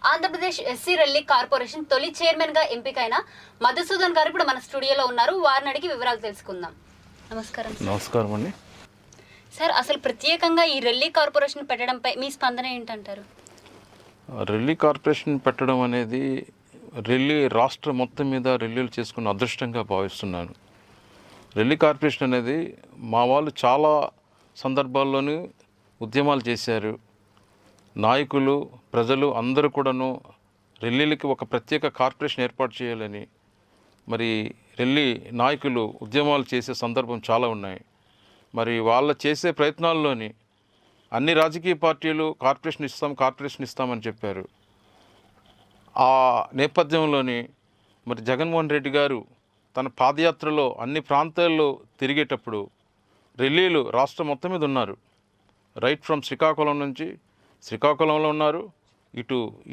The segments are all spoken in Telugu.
ఆంధ్రప్రదేశ్ ఎస్సీ రెల్లి కార్పొరేషన్ తొలి చైర్మన్ గా ఎంపికైన మధుసూదన్ గారు ఇప్పుడు మన స్టూడియోలో ఉన్నారు. వారిని అడిగి వివరాలు తెలుసుకుందాం. నమస్కారం. నమస్కారం అండి. సార్, అసలు ప్రత్యేకంగా ఈ రెల్లి కార్పొరేషన్ పెట్టడంపై మీ స్పందన ఏంటంటారు? రెల్లి కార్పొరేషన్ పెట్టడం అనేది రెల్లి రాష్ట్రం మొత్తం మీద రెల్లీలు చేసుకున్న అదృష్టంగా భావిస్తున్నాను. రెల్లి కార్పొరేషన్ అనేది మా వాళ్ళు చాలా సందర్భాల్లోనూ ఉద్యమాలు చేశారు. నాయకులు, ప్రజలు అందరూ కూడాను రెల్లీలకి ఒక ప్రత్యేక కార్పొరేషన్ ఏర్పాటు చేయాలని మరి రెల్లి నాయకులు ఉద్యమాలు చేసే సందర్భం చాలా ఉన్నాయి. మరి వాళ్ళ చేసే ప్రయత్నాల్లోని అన్ని రాజకీయ పార్టీలు కార్పొరేషన్ ఇస్తామని చెప్పారు. ఆ నేపథ్యంలోని మరి జగన్మోహన్ రెడ్డి గారు తన పాదయాత్రలో అన్ని ప్రాంతాల్లో తిరిగేటప్పుడు రెల్లీలు రాష్ట్రం మొత్తం మీద ఉన్నారు. రైట్ ఫ్రమ్ శ్రీకాకుళం నుంచి శ్రీకాకుళంలో ఉన్నారు,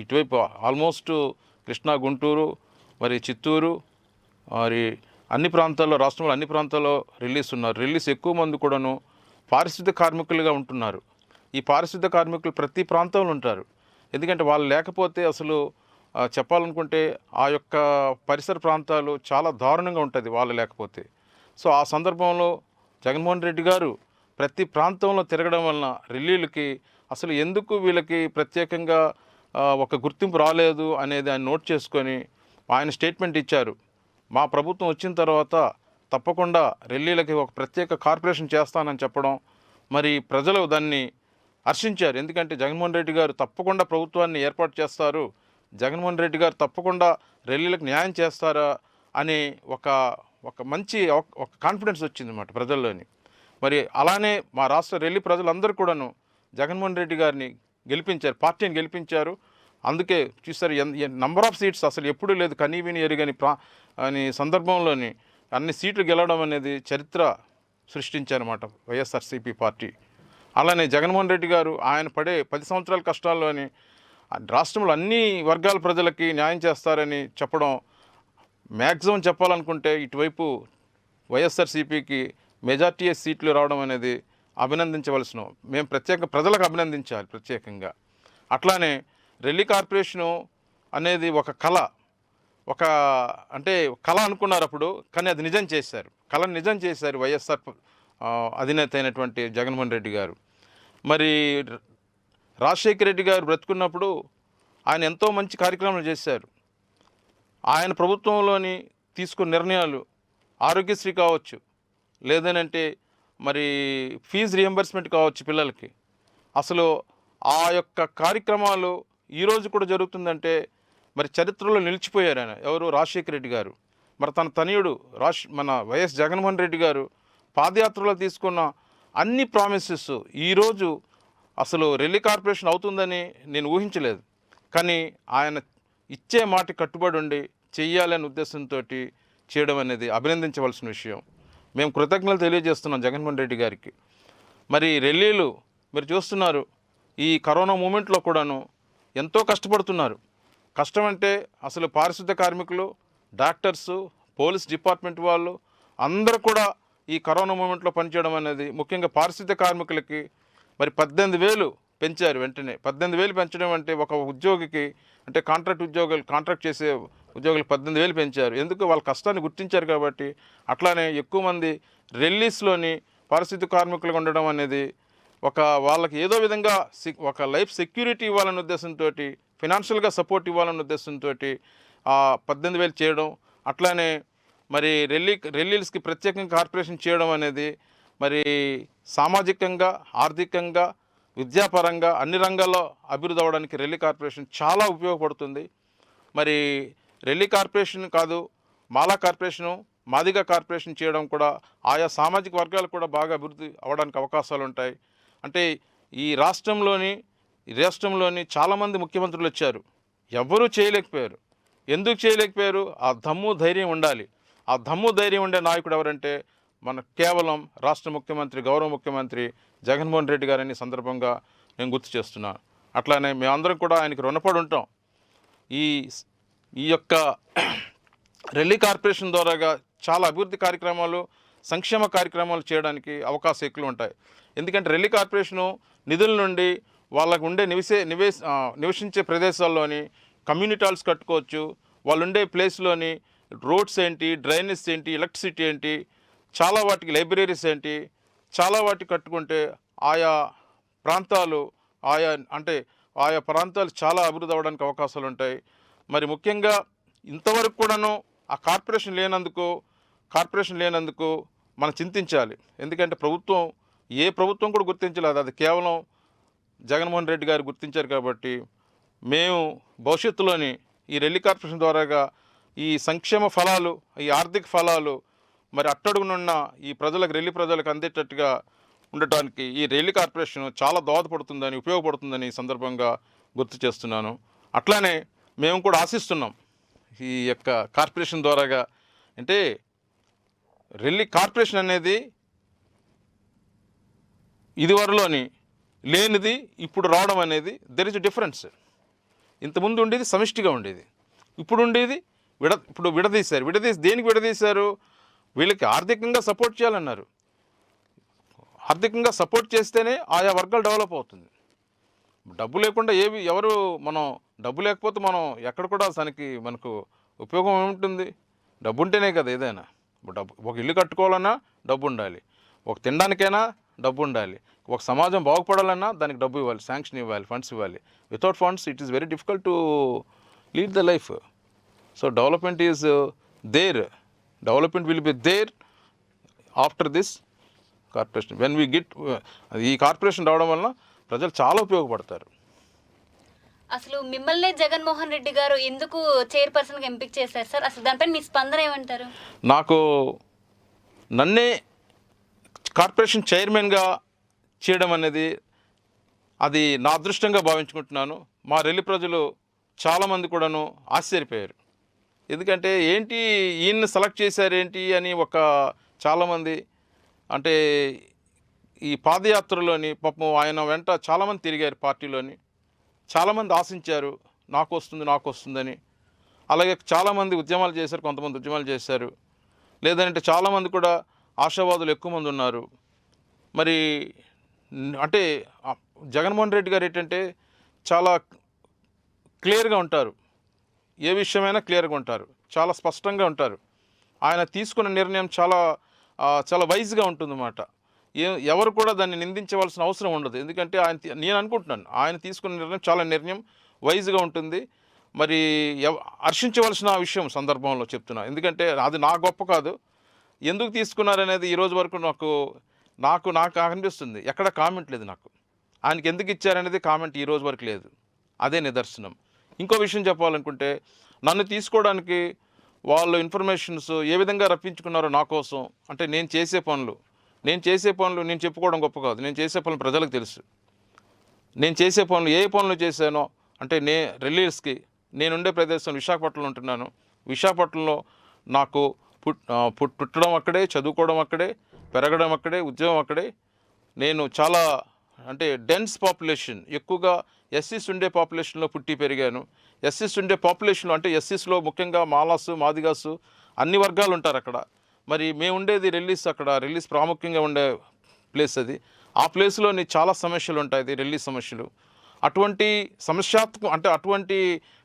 ఇటువైపు ఆల్మోస్ట్ కృష్ణా, గుంటూరు, మరి చిత్తూరు, మరి అన్ని ప్రాంతాల్లో, రాష్ట్రంలో అన్ని ప్రాంతాల్లో రెల్లీస్ ఉన్నారు. రెల్లీస్ ఎక్కువ మంది కూడాను పారిశుద్ధ్య కార్మికులుగా ఉంటున్నారు. ఈ పారిశుద్ధ్య కార్మికులు ప్రతి ప్రాంతంలో ఉంటారు. ఎందుకంటే వాళ్ళు లేకపోతే అసలు చెప్పాలనుకుంటే ఆ యొక్క పరిసర ప్రాంతాలు చాలా దారుణంగా ఉంటుంది వాళ్ళు లేకపోతే. సో ఆ సందర్భంలో జగన్మోహన్ రెడ్డి గారు ప్రతి ప్రాంతంలో తిరగడం వలన రెల్లీలకి అసలు ఎందుకు వీళ్ళకి ప్రత్యేకంగా ఒక గుర్తింపు రాలేదు అనేది ఆయన నోట్ చేసుకొని ఆయన స్టేట్మెంట్ ఇచ్చారు. మా ప్రభుత్వం వచ్చిన తర్వాత తప్పకుండా రెల్లీలకి ఒక ప్రత్యేక కార్పొరేషన్ చేస్తానని చెప్పడం, మరి ప్రజలు దాన్ని హర్షించారు. ఎందుకంటే జగన్మోహన్ రెడ్డి గారు తప్పకుండా ప్రభుత్వాన్ని ఏర్పాటు చేస్తారు, జగన్మోహన్ రెడ్డి గారు తప్పకుండా రెల్లీలకు న్యాయం చేస్తారా అని ఒక మంచి ఒక కాన్ఫిడెన్స్ వచ్చిందన్నమాట ప్రజల్లోని. మరి అలానే మా రాష్ట్ర రెల్లి ప్రజలందరూ కూడాను జగన్మోహన్ రెడ్డి గారిని గెలిపించారు, పార్టీని గెలిపించారు. అందుకే చూస్తారు నంబర్ ఆఫ్ సీట్స్ అసలు ఎప్పుడూ లేదు, కనీవిని ఎరుగని అని సందర్భంలోని అన్ని సీట్లు గెలవడం అనేది చరిత్ర సృష్టించారన్నమాట వైఎస్ఆర్సీపీ పార్టీ. అలానే జగన్మోహన్ రెడ్డి గారు ఆయన పడే 10 సంవత్సరాల కష్టాల్లోని రాష్ట్రంలో అన్ని వర్గాల ప్రజలకి న్యాయం చేస్తారని చెప్పడం, మ్యాక్సిమం చెప్పాలనుకుంటే ఇటువైపు వైఎస్ఆర్సీపీకి మెజార్టీ సీట్లు రావడం అనేది అభినందించవలసిన, మేము ప్రజలకు అభినందించాలి ప్రత్యేకంగా. అట్లానే రెల్లి కార్పొరేషను అనేది ఒక కళ, అంటే కళ అనుకున్నారు అప్పుడు, కానీ అది నిజం చేశారు. కళను నిజం చేశారు వైఎస్ఆర్ అధినేత అయినటువంటి జగన్మోహన్ రెడ్డి గారు. మరి రాజశేఖర రెడ్డి గారు బ్రతుకున్నప్పుడు ఆయన ఎంతో మంచి కార్యక్రమాలు చేశారు. ఆయన ప్రభుత్వంలోని తీసుకున్న నిర్ణయాలు, ఆరోగ్యశ్రీ కావచ్చు, లేదనంటే మరి ఫీజు రియంబర్స్మెంట్ కావచ్చు పిల్లలకి, అసలు ఆ యొక్క కార్యక్రమాలు ఈరోజు కూడా జరుగుతుందంటే మరి చరిత్రలో నిలిచిపోయారు ఆయన. ఎవరు? రాజశేఖర రెడ్డి గారు. మరి తన తనయుడు మన వైఎస్ జగన్మోహన్ రెడ్డి గారు పాదయాత్రలో తీసుకున్న అన్ని ప్రామిసెస్ ఈరోజు అసలు రెల్లి కార్పొరేషన్ అవుతుందని నేను ఊహించలేదు. కానీ ఆయన ఇచ్చే మాట కట్టుబడి ఉండి చెయ్యాలనే ఉద్దేశంతో చేయడం అనేది అభినందించవలసిన విషయం. మేము కృతజ్ఞతలు తెలియజేస్తున్నాం జగన్మోహన్ రెడ్డి గారికి. మరి రెల్లీలు మీరు చూస్తున్నారు, ఈ కరోనా మూమెంట్లో కూడాను ఎంతో కష్టపడుతున్నారు. కష్టం అంటే అసలు పారిశుద్ధ్య కార్మికులు, డాక్టర్సు, పోలీస్ డిపార్ట్మెంట్ వాళ్ళు అందరూ కూడా ఈ కరోనా మూమెంట్లో పనిచేయడం అనేది, ముఖ్యంగా పారిశుద్ధ్య కార్మికులకి మరి 18,000 పెంచారు. వెంటనే 18,000 పెంచడం అంటే ఒక ఉద్యోగికి, అంటే కాంట్రాక్ట్ చేసే ఉద్యోగులు 18,000 పెంచారు. ఎందుకు? వాళ్ళ కష్టాన్ని గుర్తించారు కాబట్టి. అట్లానే ఎక్కువ మంది రెల్లీస్లోని పారిశుద్ధ్య కార్మికులుగా ఉండడం అనేది వాళ్ళకి ఏదో విధంగా ఒక లైఫ్ సెక్యూరిటీ ఇవ్వాలనే ఉద్దేశంతో, ఫినాన్షియల్గా సపోర్ట్ ఇవ్వాలనే ఉద్దేశంతో 18,000 చేయడం. అట్లానే మరి రెల్లీస్కి ప్రత్యేకంగా కార్పొరేషన్ చేయడం అనేది మరి సామాజికంగా, ఆర్థికంగా, విద్యాపరంగా అన్ని రంగాల్లో అభివృద్ధి అవ్వడానికి రెల్లి కార్పొరేషన్ చాలా ఉపయోగపడుతుంది. మరి రెల్లి కార్పొరేషన్ కాదు, మాలా కార్పొరేషను, మాదిగ కార్పొరేషన్ చేయడం కూడా ఆయా సామాజిక వర్గాలు కూడా బాగా అభివృద్ధి అవ్వడానికి అవకాశాలు ఉంటాయి. అంటే ఈ రాష్ట్రంలోని చాలామంది ముఖ్యమంత్రులు వచ్చారు, ఎవ్వరూ చేయలేకపోయారు. ఎందుకు చేయలేకపోయారు? ఆ దమ్ము ధైర్యం ఉండాలి. ఆ దమ్ము ధైర్యం ఉండే నాయకుడు ఎవరంటే మన కేవలం రాష్ట్ర ముఖ్యమంత్రి, గౌరవ ముఖ్యమంత్రి జగన్మోహన్ రెడ్డి గారని సందర్భంగా నేను గుర్తు చేస్తున్నాను. అట్లానే మేమందరం కూడా ఆయనకి రుణపడి ఉంటాం. ఈ యొక్క రెల్లి కార్పొరేషన్ ద్వారాగా చాలా అభివృద్ధి కార్యక్రమాలు, సంక్షేమ కార్యక్రమాలు చేయడానికి అవకాశం ఎక్కువ ఉంటాయి. ఎందుకంటే రెల్లి కార్పొరేషను నిధుల నుండి వాళ్ళకు ఉండే నివసించే ప్రదేశాల్లోని కమ్యూనిటీ హాల్స్ కట్టుకోవచ్చు. వాళ్ళు ఉండే ప్లేస్లోని రోడ్స్ ఏంటి, డ్రైనేజ్ ఏంటి, ఎలక్ట్రిసిటీ ఏంటి, చాలా వాటికి లైబ్రరీస్ ఏంటి, చాలా వాటికి కట్టుకుంటే ఆయా ప్రాంతాలు ఆయా ప్రాంతాలు చాలా అభివృద్ధి అవ్వడానికి అవకాశాలు ఉంటాయి. మరి ముఖ్యంగా ఇంతవరకు కూడాను ఆ కార్పొరేషన్ లేనందుకు మనం చింతించాలి. ఎందుకంటే ఏ ప్రభుత్వం కూడా గుర్తించలేదు. అది కేవలం జగన్మోహన్ రెడ్డి గారు గుర్తించారు. కాబట్టి మేము భవిష్యత్తులోని ఈ రెల్లి కార్పొరేషన్ ద్వారాగా ఈ సంక్షేమ ఫలాలు, ఈ ఆర్థిక ఫలాలు మరి అట్టడుగునున్న ఈ రెల్లి ప్రజలకు అందేటట్టుగా ఉండటానికి ఈ రెల్లి కార్పొరేషన్ చాలా దోహదపడుతుందని, ఉపయోగపడుతుందని ఈ సందర్భంగా గుర్తు చేస్తున్నాను. అట్లానే మేము కూడా ఆశిస్తున్నాం ఈ యొక్క కార్పొరేషన్ ద్వారాగా. అంటే రెల్లి కార్పొరేషన్ అనేది ఇదివరలోని లేనిది ఇప్పుడు రావడం అనేది దెర్ ఇస్ డిఫరెన్స్. ఇంతకుముందు ఉండేది సమిష్టిగా ఉండేది, ఇప్పుడు ఉండేది ఇప్పుడు విడదీశారు. దేనికి విడదీశారు? వీళ్ళకి ఆర్థికంగా సపోర్ట్ చేయాలన్నారు. ఆర్థికంగా సపోర్ట్ చేస్తేనే ఆయా వర్గాలు డెవలప్ అవుతుంది. డబ్బు లేకుండా డబ్బు లేకపోతే మనం ఎక్కడ కూడా మనకు ఉపయోగం ఏముంటుంది? డబ్బు ఉంటేనే కదా ఏదైనా. ఒక ఇల్లు కట్టుకోవాలన్నా డబ్బు ఉండాలి, ఒక తినడానికైనా డబ్బు ఉండాలి, ఒక సమాజం బాగుపడాలన్నా దానికి డబ్బు ఇవ్వాలి, శాంక్షన్ ఇవ్వాలి, ఫండ్స్ ఇవ్వాలి. Without funds it is very difficult to lead the life. So development is there. Development will be there after this corporation. When we get ఈ కార్పొరేషన్ రావడం వలన ప్రజలు చాలా ఉపయోగపడతారు. అసలు మిమ్మల్నే జగన్మోహన్ రెడ్డి గారు ఎందుకు చైర్పర్సన్గా ఎంపిక చేశారు సార్? అసలు దానిపై మీ స్పందన ఏమంటారు? నన్నే కార్పొరేషన్ చైర్మన్గా చేయడం అనేది అది నా అదృష్టంగా భావించుకుంటున్నాను. మా రెల్లి ప్రజలు చాలామంది కూడాను ఆశ్చర్యపోయారు. ఎందుకంటే ఏంటి ఈయన్ని సెలెక్ట్ చేశారేంటి అని చాలామంది అంటే ఈ పాదయాత్రలోని పాపం ఆయన వెంట చాలామంది తిరిగారు. పార్టీలోని చాలామంది ఆశించారు నాకు వస్తుందని. అలాగే చాలామంది ఉద్యమాలు చేశారు, కొంతమంది ఉద్యమాలు చేశారు. లేదంటే చాలామంది కూడా ఆశావాదులు ఎక్కువ మంది ఉన్నారు. మరి అంటే జగన్మోహన్ రెడ్డి గారు ఏంటంటే చాలా క్లియర్గా ఉంటారు, ఏ విషయమైనా క్లియర్గా ఉంటారు, చాలా స్పష్టంగా ఉంటారు. ఆయన తీసుకున్న నిర్ణయం చాలా వైజ్గా ఉంటుందన్నమాట. ఎవరు కూడా దాన్ని నిందించవలసిన అవసరం ఉండదు. ఎందుకంటే నేను అనుకుంటున్నాను ఆయన తీసుకున్న నిర్ణయం వైజ్గా ఉంటుంది. మరి హర్షించవలసిన విషయం సందర్భంలో చెప్తున్నా. ఎందుకంటే అది నా గొప్ప కాదు, ఎందుకు తీసుకున్నారనేది ఈరోజు వరకు నాకు అనిపిస్తుంది. ఎక్కడ కామెంట్ లేదు నాకు. ఆయనకి ఎందుకు ఇచ్చారనేది కామెంట్ ఈరోజు వరకు లేదు. అదే నిదర్శనం. ఇంకో విషయం చెప్పాలనుకుంటే నన్ను తీసుకోవడానికి వాళ్ళు ఇన్ఫర్మేషన్స్ ఏ విధంగా రప్పించుకున్నారో నా కోసం. అంటే నేను చేసే పనులు నేను చెప్పుకోవడం గొప్ప కాదు. నేను చేసే పనులు ప్రజలకు తెలుసు. నేను చేసే పనులు ఏ పనులు చేశానో అంటే రెల్లీస్కి నేనుండే ప్రదేశం విశాఖపట్నంలో ఉంటున్నాను. విశాఖపట్నంలో నాకు పుట్టడం అక్కడే, చదువుకోవడం అక్కడే, పెరగడం అక్కడే, ఉద్యోగం అక్కడే. నేను చాలా అంటే డెన్స్ పాపులేషన్, ఎక్కువగా ఎస్సీస్ ఉండే పాపులేషన్లో పుట్టి పెరిగాను. ఎస్సీస్ ఉండే పాపులేషన్లో అంటే ఎస్సీస్లో ముఖ్యంగా మాలాసు, మాదిగాసు అన్ని వర్గాలు ఉంటారు అక్కడ. మరి మేము ఉండేది రెల్లీస్. అక్కడ రెల్లీస్ ప్రాముఖ్యంగా ఉండే ప్లేస్ అది. ఆ ప్లేస్లోని చాలా సమస్యలు ఉంటాయి, రెల్లీస్ సమస్యలు. అటువంటి అటువంటి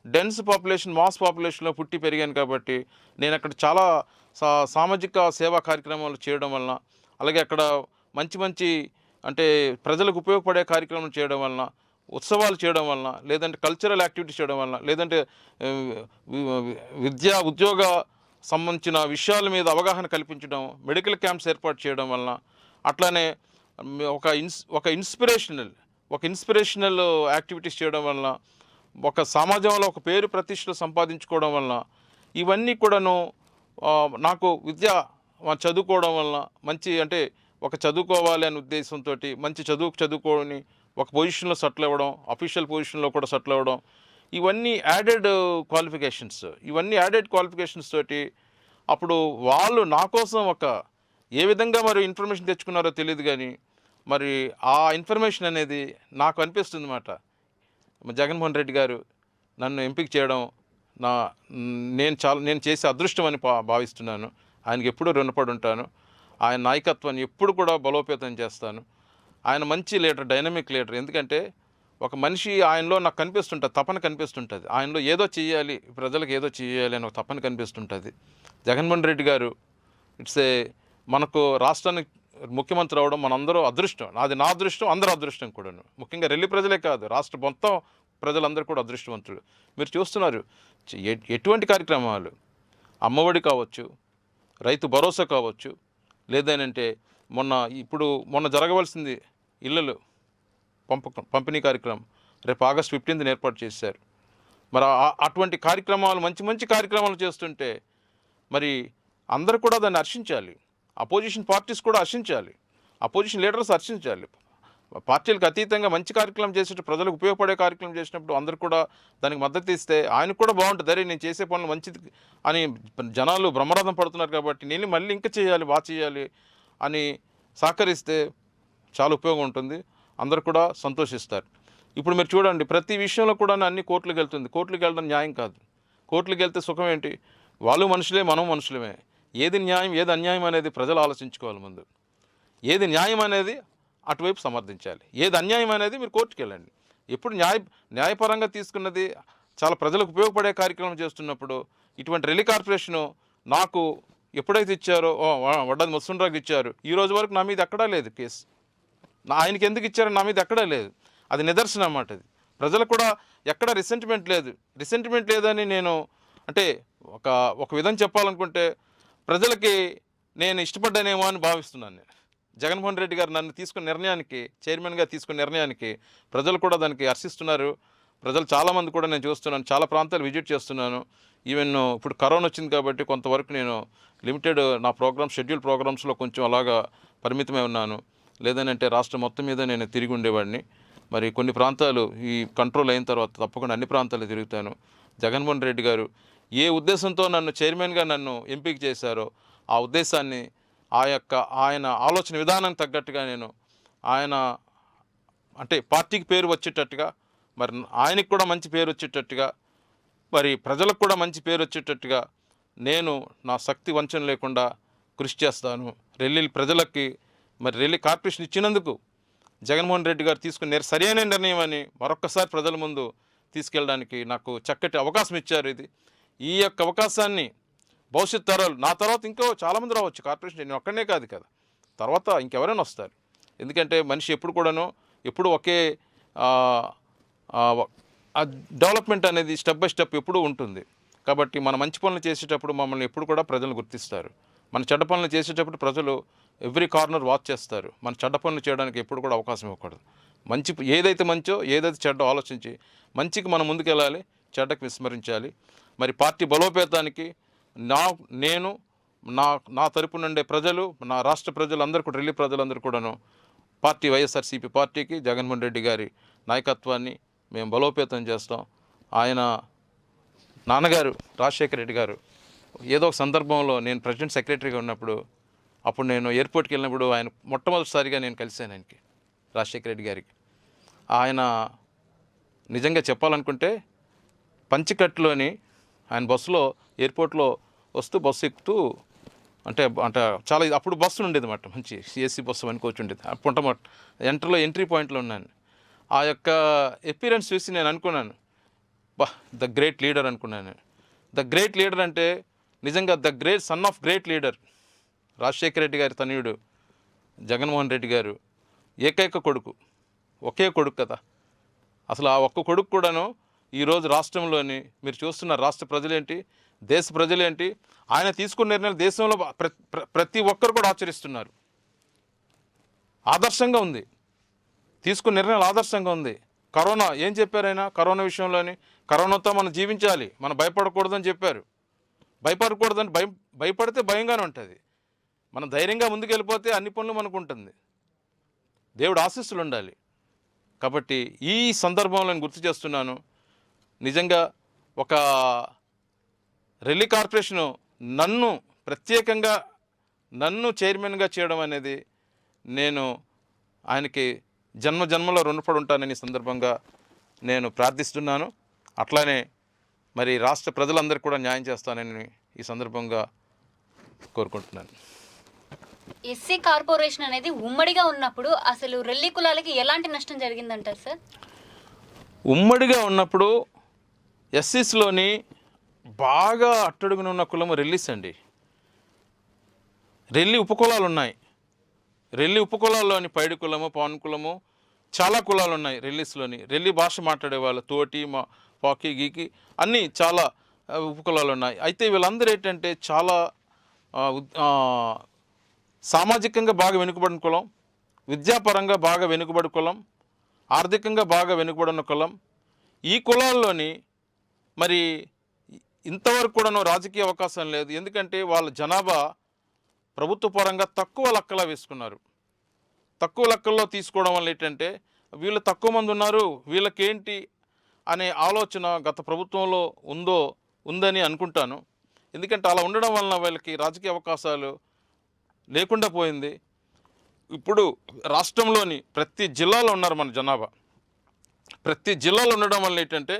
డెన్స్ పాపులేషన్, మాస్ పాపులేషన్లో పుట్టి పెరిగాను. కాబట్టి నేను అక్కడ చాలా సామాజిక సేవా కార్యక్రమాలు చేయడం వలన, అలాగే అక్కడ మంచి అంటే ప్రజలకు ఉపయోగపడే కార్యక్రమాలు చేయడం వలన, ఉత్సవాలు చేయడం వలన, లేదంటే కల్చరల్ యాక్టివిటీస్ చేయడం వలన, లేదంటే ఉద్యోగ సంబంధించిన విషయాల మీద అవగాహన కల్పించడం, మెడికల్ క్యాంప్స్ ఏర్పాటు చేయడం వలన, అట్లానే ఒక ఇన్స్పిరేషనల్ యాక్టివిటీస్ చేయడం వలన, ఒక సమాజంలో ఒక పేరు ప్రతిష్టలు సంపాదించుకోవడం వలన, ఇవన్నీ కూడాను నాకు చదువుకోవడం వలన అంటే చదువుకోవాలి అనే ఉద్దేశంతో మంచి చదువుకొని ఒక పొజిషన్లో సెటిల్ అవ్వడం, అఫీషియల్ పొజిషన్లో కూడా సెటిల్ అవ్వడం, ఇవన్నీ యాడెడ్ క్వాలిఫికేషన్స్ తోటి అప్పుడు వాళ్ళు నా కోసం ఏ విధంగా మరి ఇన్ఫర్మేషన్ తెచ్చుకున్నారో తెలియదు. కానీ మరి ఆ ఇన్ఫర్మేషన్ అనేది నాకు అనిపిస్తుంది అన్నమాట. జగన్మోహన్ రెడ్డి గారు నన్ను ఎంపిక చేయడం నేను చేసే అదృష్టం అని భావిస్తున్నాను. ఆయనకి ఎప్పుడూ రుణపడి ఉంటాను. ఆయన నాయకత్వాన్ని ఎప్పుడు కూడా బలోపేతం చేస్తాను. ఆయన మంచి లీడర్, డైనమిక్ లీడర్. ఎందుకంటే ఒక మనిషి ఆయనలో నాకు కనిపిస్తుంటుంది, తపన కనిపిస్తుంటుంది, ఆయనలో ఏదో చేయాలి, ప్రజలకు ఏదో చేయాలి అని ఒక తపన కనిపిస్తుంటుంది. జగన్మోహన్ రెడ్డి గారు మనకు రాష్ట్రానికి ముఖ్యమంత్రి అవడం మనందరూ అదృష్టం. అది నా అదృష్టం, అందరూ అదృష్టం కూడాను. ముఖ్యంగా రెల్లి ప్రజలే కాదు, రాష్ట్ర మొత్తం ప్రజలందరూ కూడా అదృష్టవంతులు. మీరు చూస్తున్నారు ఎటువంటి కార్యక్రమాలు, అమ్మఒడి కావచ్చు, రైతు భరోసా కావచ్చు, లేదనంటే మొన్న జరగవలసింది ఇళ్ళలు పంపిణీ కార్యక్రమం రేపు ఆగస్ట్ 15న ఏర్పాటు చేశారు. మరి అటువంటి కార్యక్రమాలు, మంచి మంచి కార్యక్రమాలు చేస్తుంటే మరి అందరూ కూడా దాన్ని హర్షించాలి. అపోజిషన్ పార్టీస్ కూడా హర్షించాలి, అపోజిషన్ లీడర్స్ హర్షించాలి. పార్టీలకు అతీతంగా మంచి కార్యక్రమం చేసేటప్పుడు, ప్రజలకు ఉపయోగపడే కార్యక్రమం చేసినప్పుడు అందరూ కూడా దానికి మద్దతు ఇస్తే ఆయనకు కూడా బాగుంటుంది. అరే నేను చేసే పనులు మంచిది అని జనాలు బ్రహ్మరథం పడుతున్నారు కాబట్టి నేను మళ్ళీ ఇంకా చేయాలి, బాగా చేయాలి అని సహకరిస్తే చాలా ఉపయోగం ఉంటుంది, అందరూ కూడా సంతోషిస్తారు. ఇప్పుడు మీరు చూడండి, ప్రతి విషయంలో కూడా అన్ని కోర్టులకు వెళ్తుంది. కోర్టులకు వెళ్ళడం న్యాయం కాదు. కోర్టులకు వెళ్తే సుఖం ఏంటి? వాళ్ళు మనుషులే, మనం మనుషులమే. ఏది న్యాయం, ఏది అన్యాయం అనేది ప్రజలు ఆలోచించుకోవాలి ముందు. ఏది న్యాయం అనేది అటువైపు సమర్థించాలి, ఏది అన్యాయం అనేది మీరు కోర్టుకు వెళ్ళండి. ఎప్పుడు న్యాయపరంగా తీసుకున్నది చాలా ప్రజలకు ఉపయోగపడే కార్యక్రమం చేస్తున్నప్పుడు ఇటువంటి రెల్లి కార్పొరేషను నాకు ఎప్పుడైతే ఇచ్చారో, వడ్డాది ముత్సంరావుకి ఇచ్చారు, ఈ రోజు వరకు నా మీద ఎక్కడా లేదు కేసు. ఆయనకి ఎందుకు ఇచ్చారో నా మీద ఎక్కడా లేదు. అది నిదర్శనం అన్నమాట. అది ప్రజలకు కూడా ఎక్కడ రిసెంటిమెంట్ లేదని నేను అంటే ఒక విధం చెప్పాలనుకుంటే ప్రజలకి నేను ఇష్టపడ్డానేమో అని భావిస్తున్నాను. నేను జగన్మోహన్ రెడ్డి గారు నన్ను తీసుకున్న నిర్ణయానికి, చైర్మన్గా తీసుకున్న నిర్ణయానికి ప్రజలు కూడా దానికి హర్షిస్తున్నారు. ప్రజలు చాలామంది కూడా నేను చూస్తున్నాను, చాలా ప్రాంతాలు విజిట్ చేస్తున్నాను. ఈవెన్ ఇప్పుడు కరోనా వచ్చింది కాబట్టి కొంతవరకు నేను లిమిటెడ్ నా షెడ్యూల్ ప్రోగ్రామ్స్లో కొంచెం అలాగా పరిమితమై ఉన్నాను. లేదనంటే రాష్ట్రం మొత్తం మీద నేను తిరిగి ఉండేవాడిని. మరి కొన్ని ప్రాంతాలు ఈ కంట్రోల్ అయిన తర్వాత తప్పకుండా అన్ని ప్రాంతాలు తిరుగుతాను. జగన్మోహన్ రెడ్డి గారు ఏ ఉద్దేశంతో నన్ను చైర్మన్గా ఎంపిక చేశారో ఆ ఉద్దేశాన్ని, ఆయన ఆలోచన విధానానికి తగ్గట్టుగా నేను ఆయన అంటే పార్టీకి పేరు వచ్చేటట్టుగా, మరి ఆయనకు కూడా మంచి పేరు వచ్చేటట్టుగా, మరి ప్రజలకు కూడా మంచి పేరు వచ్చేటట్టుగా నేను నా శక్తి వంచన లేకుండా కృషి చేస్తాను. ప్రజలకి మరి రెల్లి కార్పొరేషన్ ఇచ్చినందుకు జగన్మోహన్ రెడ్డి గారు తీసుకున్న సరైన నిర్ణయం అని మరొక్కసారి ప్రజల ముందు తీసుకెళ్ళడానికి నాకు చక్కటి అవకాశం ఇచ్చారు. ఈ యొక్క అవకాశాన్ని భవిష్యత్ తరాలు, నా తర్వాత ఇంకో చాలామంది రావచ్చు కార్పొరేషన్, నేను ఒక్కనే కాదు కదా, తర్వాత ఇంకెవరైనా వస్తారు. ఎందుకంటే మనిషి ఎప్పుడు ఒకే డెవలప్మెంట్ అనేది స్టెప్ బై స్టెప్ ఎప్పుడూ ఉంటుంది. కాబట్టి మన మంచి పనులు చేసేటప్పుడు మమ్మల్ని ఎప్పుడు కూడా ప్రజలు గుర్తిస్తారు. మన చెడ్డ పనులు చేసేటప్పుడు ప్రజలు ఎవ్రీ కార్నర్ వాచ్ చేస్తారు. మన చెడ్డ పనులు చేయడానికి ఎప్పుడు కూడా అవకాశం ఇవ్వకూడదు. ఏదైతే మంచో, ఏదైతే చెడ్డో ఆలోచించి మంచికి మనం ముందుకెళ్ళాలి, చెడ్డకు విస్మరించాలి. మరి పార్టీ బలోపేతానికి నా తరపు నుండే ప్రజలు, నా రాష్ట్ర ప్రజలందరూ కూడా, రెల్లి ప్రజలందరూ కూడాను పార్టీ వైఎస్ఆర్సీపీ పార్టీకి, జగన్మోహన్ రెడ్డి గారి నాయకత్వాన్ని మేము బలోపేతం చేస్తాం. ఆయన నాన్నగారు రాజశేఖర రెడ్డి గారు ఏదో ఒక సందర్భంలో నేను ప్రెసిడెంట్ సెక్రటరీగా ఉన్నప్పుడు, అప్పుడు నేను ఎయిర్పోర్ట్కి వెళ్ళినప్పుడు ఆయన మొట్టమొదటిసారిగా నేను కలిశాను ఆయనకి, రాజశేఖర రెడ్డి గారికి. ఆయన నిజంగా చెప్పాలనుకుంటే పంచికట్టులోని ఆయన బస్సులో ఎయిర్పోర్ట్లో వస్తూ బస్సు ఎక్కుతూ అంటే చాలా అప్పుడు బస్సు ఉండేది అన్నమాట, మంచి ఏసీ బస్సు అనుకోవచ్చు ఉండేది. అప్పుడు ఎంట్రీ పాయింట్లో ఉన్నాను. ఆ యొక్క ఎపీరెన్స్ చూసి నేను అనుకున్నాను, ద గ్రేట్ లీడర్ అనుకున్నాను. ద గ్రేట్ లీడర్ అంటే నిజంగా the great son of great leader Rajasekhara Reddy గారి తనయుడు జగన్మోహన్ రెడ్డి గారు ఏకైక కొడుకు, ఒకే కొడుకు కదా. అసలు ఆ ఒక్క కొడుకు కూడాను ఈరోజు రాష్ట్రంలోని మీరు చూస్తున్న రాష్ట్ర ప్రజలేంటి, దేశ ప్రజలేంటి, ఆయన తీసుకున్న నిర్ణయాలు దేశంలో ప్రతి ఒక్కరు కూడా ఆచరిస్తున్నారు. ఆదర్శంగా ఉంది, తీసుకున్న నిర్ణయాలు ఆదర్శంగా ఉంది. కరోనా ఏం చెప్పారు ఆయన? కరోనా విషయంలోని కరోనాతో మనం జీవించాలి, మనం భయపడకూడదని చెప్పారు. భయపడకూడదని భయపడితే భయంగానే ఉంటుంది. మనం ధైర్యంగా ముందుకు వెళ్ళిపోతే అన్ని పనులు మనకు ఉంటుంది. దేవుడు ఆశీస్సులు ఉండాలి. కాబట్టి ఈ సందర్భంలో నేను గుర్తు చేస్తున్నాను, నిజంగా ఒక రెల్లి కార్పొరేషను ప్రత్యేకంగా నన్ను చైర్మన్గా చేయడం అనేది నేను ఆయనకి జన్మలో రుణపడి ఉంటానని సందర్భంగా నేను ప్రార్థిస్తున్నాను. అట్లానే మరి రాష్ట్ర ప్రజలందరికీ కూడా న్యాయం చేస్తానని ఈ సందర్భంగా కోరుకుంటున్నాను. ఎస్సీ కార్పొరేషన్ అనేది ఉమ్మడిగా ఉన్నప్పుడు అసలు రెల్లి కులాలకి ఎలాంటి నష్టం జరిగిందంటారు సార్? ఉమ్మడిగా ఉన్నప్పుడు ఎస్సీస్లోని బాగా అట్టడుగున ఉన్న కులము రెల్లీస్ అండి. రెల్లి ఉపకులాలు ఉన్నాయి. రెల్లి ఉపకులాల్లోని పైడి కులము, పవన్ కులము, చాలా కులాలు ఉన్నాయి రెల్లీస్లోని. రెల్లి భాష మాట్లాడేవాళ్ళు, తోటి, పాకి, గీకి అన్నీ చాలా ఉపకులాలు ఉన్నాయి. అయితే వీళ్ళందరూ ఏంటంటే చాలా సామాజికంగా బాగా వెనుకబడిన కులం, విద్యాపరంగా బాగా వెనుకబడి కులం, ఆర్థికంగా బాగా వెనుకబడిన కులం. ఈ కులాల్లోని మరి ఇంతవరకు కూడాను రాజకీయ అవకాశం లేదు. ఎందుకంటే వాళ్ళ జనాభా ప్రభుత్వ పరంగా తక్కువ లెక్కలా వేసుకున్నారు. తక్కువ లెక్కల్లో తీసుకోవడం వల్ల ఏంటంటే వీళ్ళు తక్కువ మంది ఉన్నారు, వీళ్ళకేంటి అనే ఆలోచన గత ప్రభుత్వంలో ఉందని అనుకుంటాను. ఎందుకంటే అలా ఉండడం వలన వీళ్ళకి రాజకీయ అవకాశాలు లేకుండా పోయింది. ఇప్పుడు రాష్ట్రంలోని ప్రతి జిల్లాలో ఉన్నారు మన జనాభా. ప్రతి జిల్లాలో ఉండడం వల్ల ఏంటంటే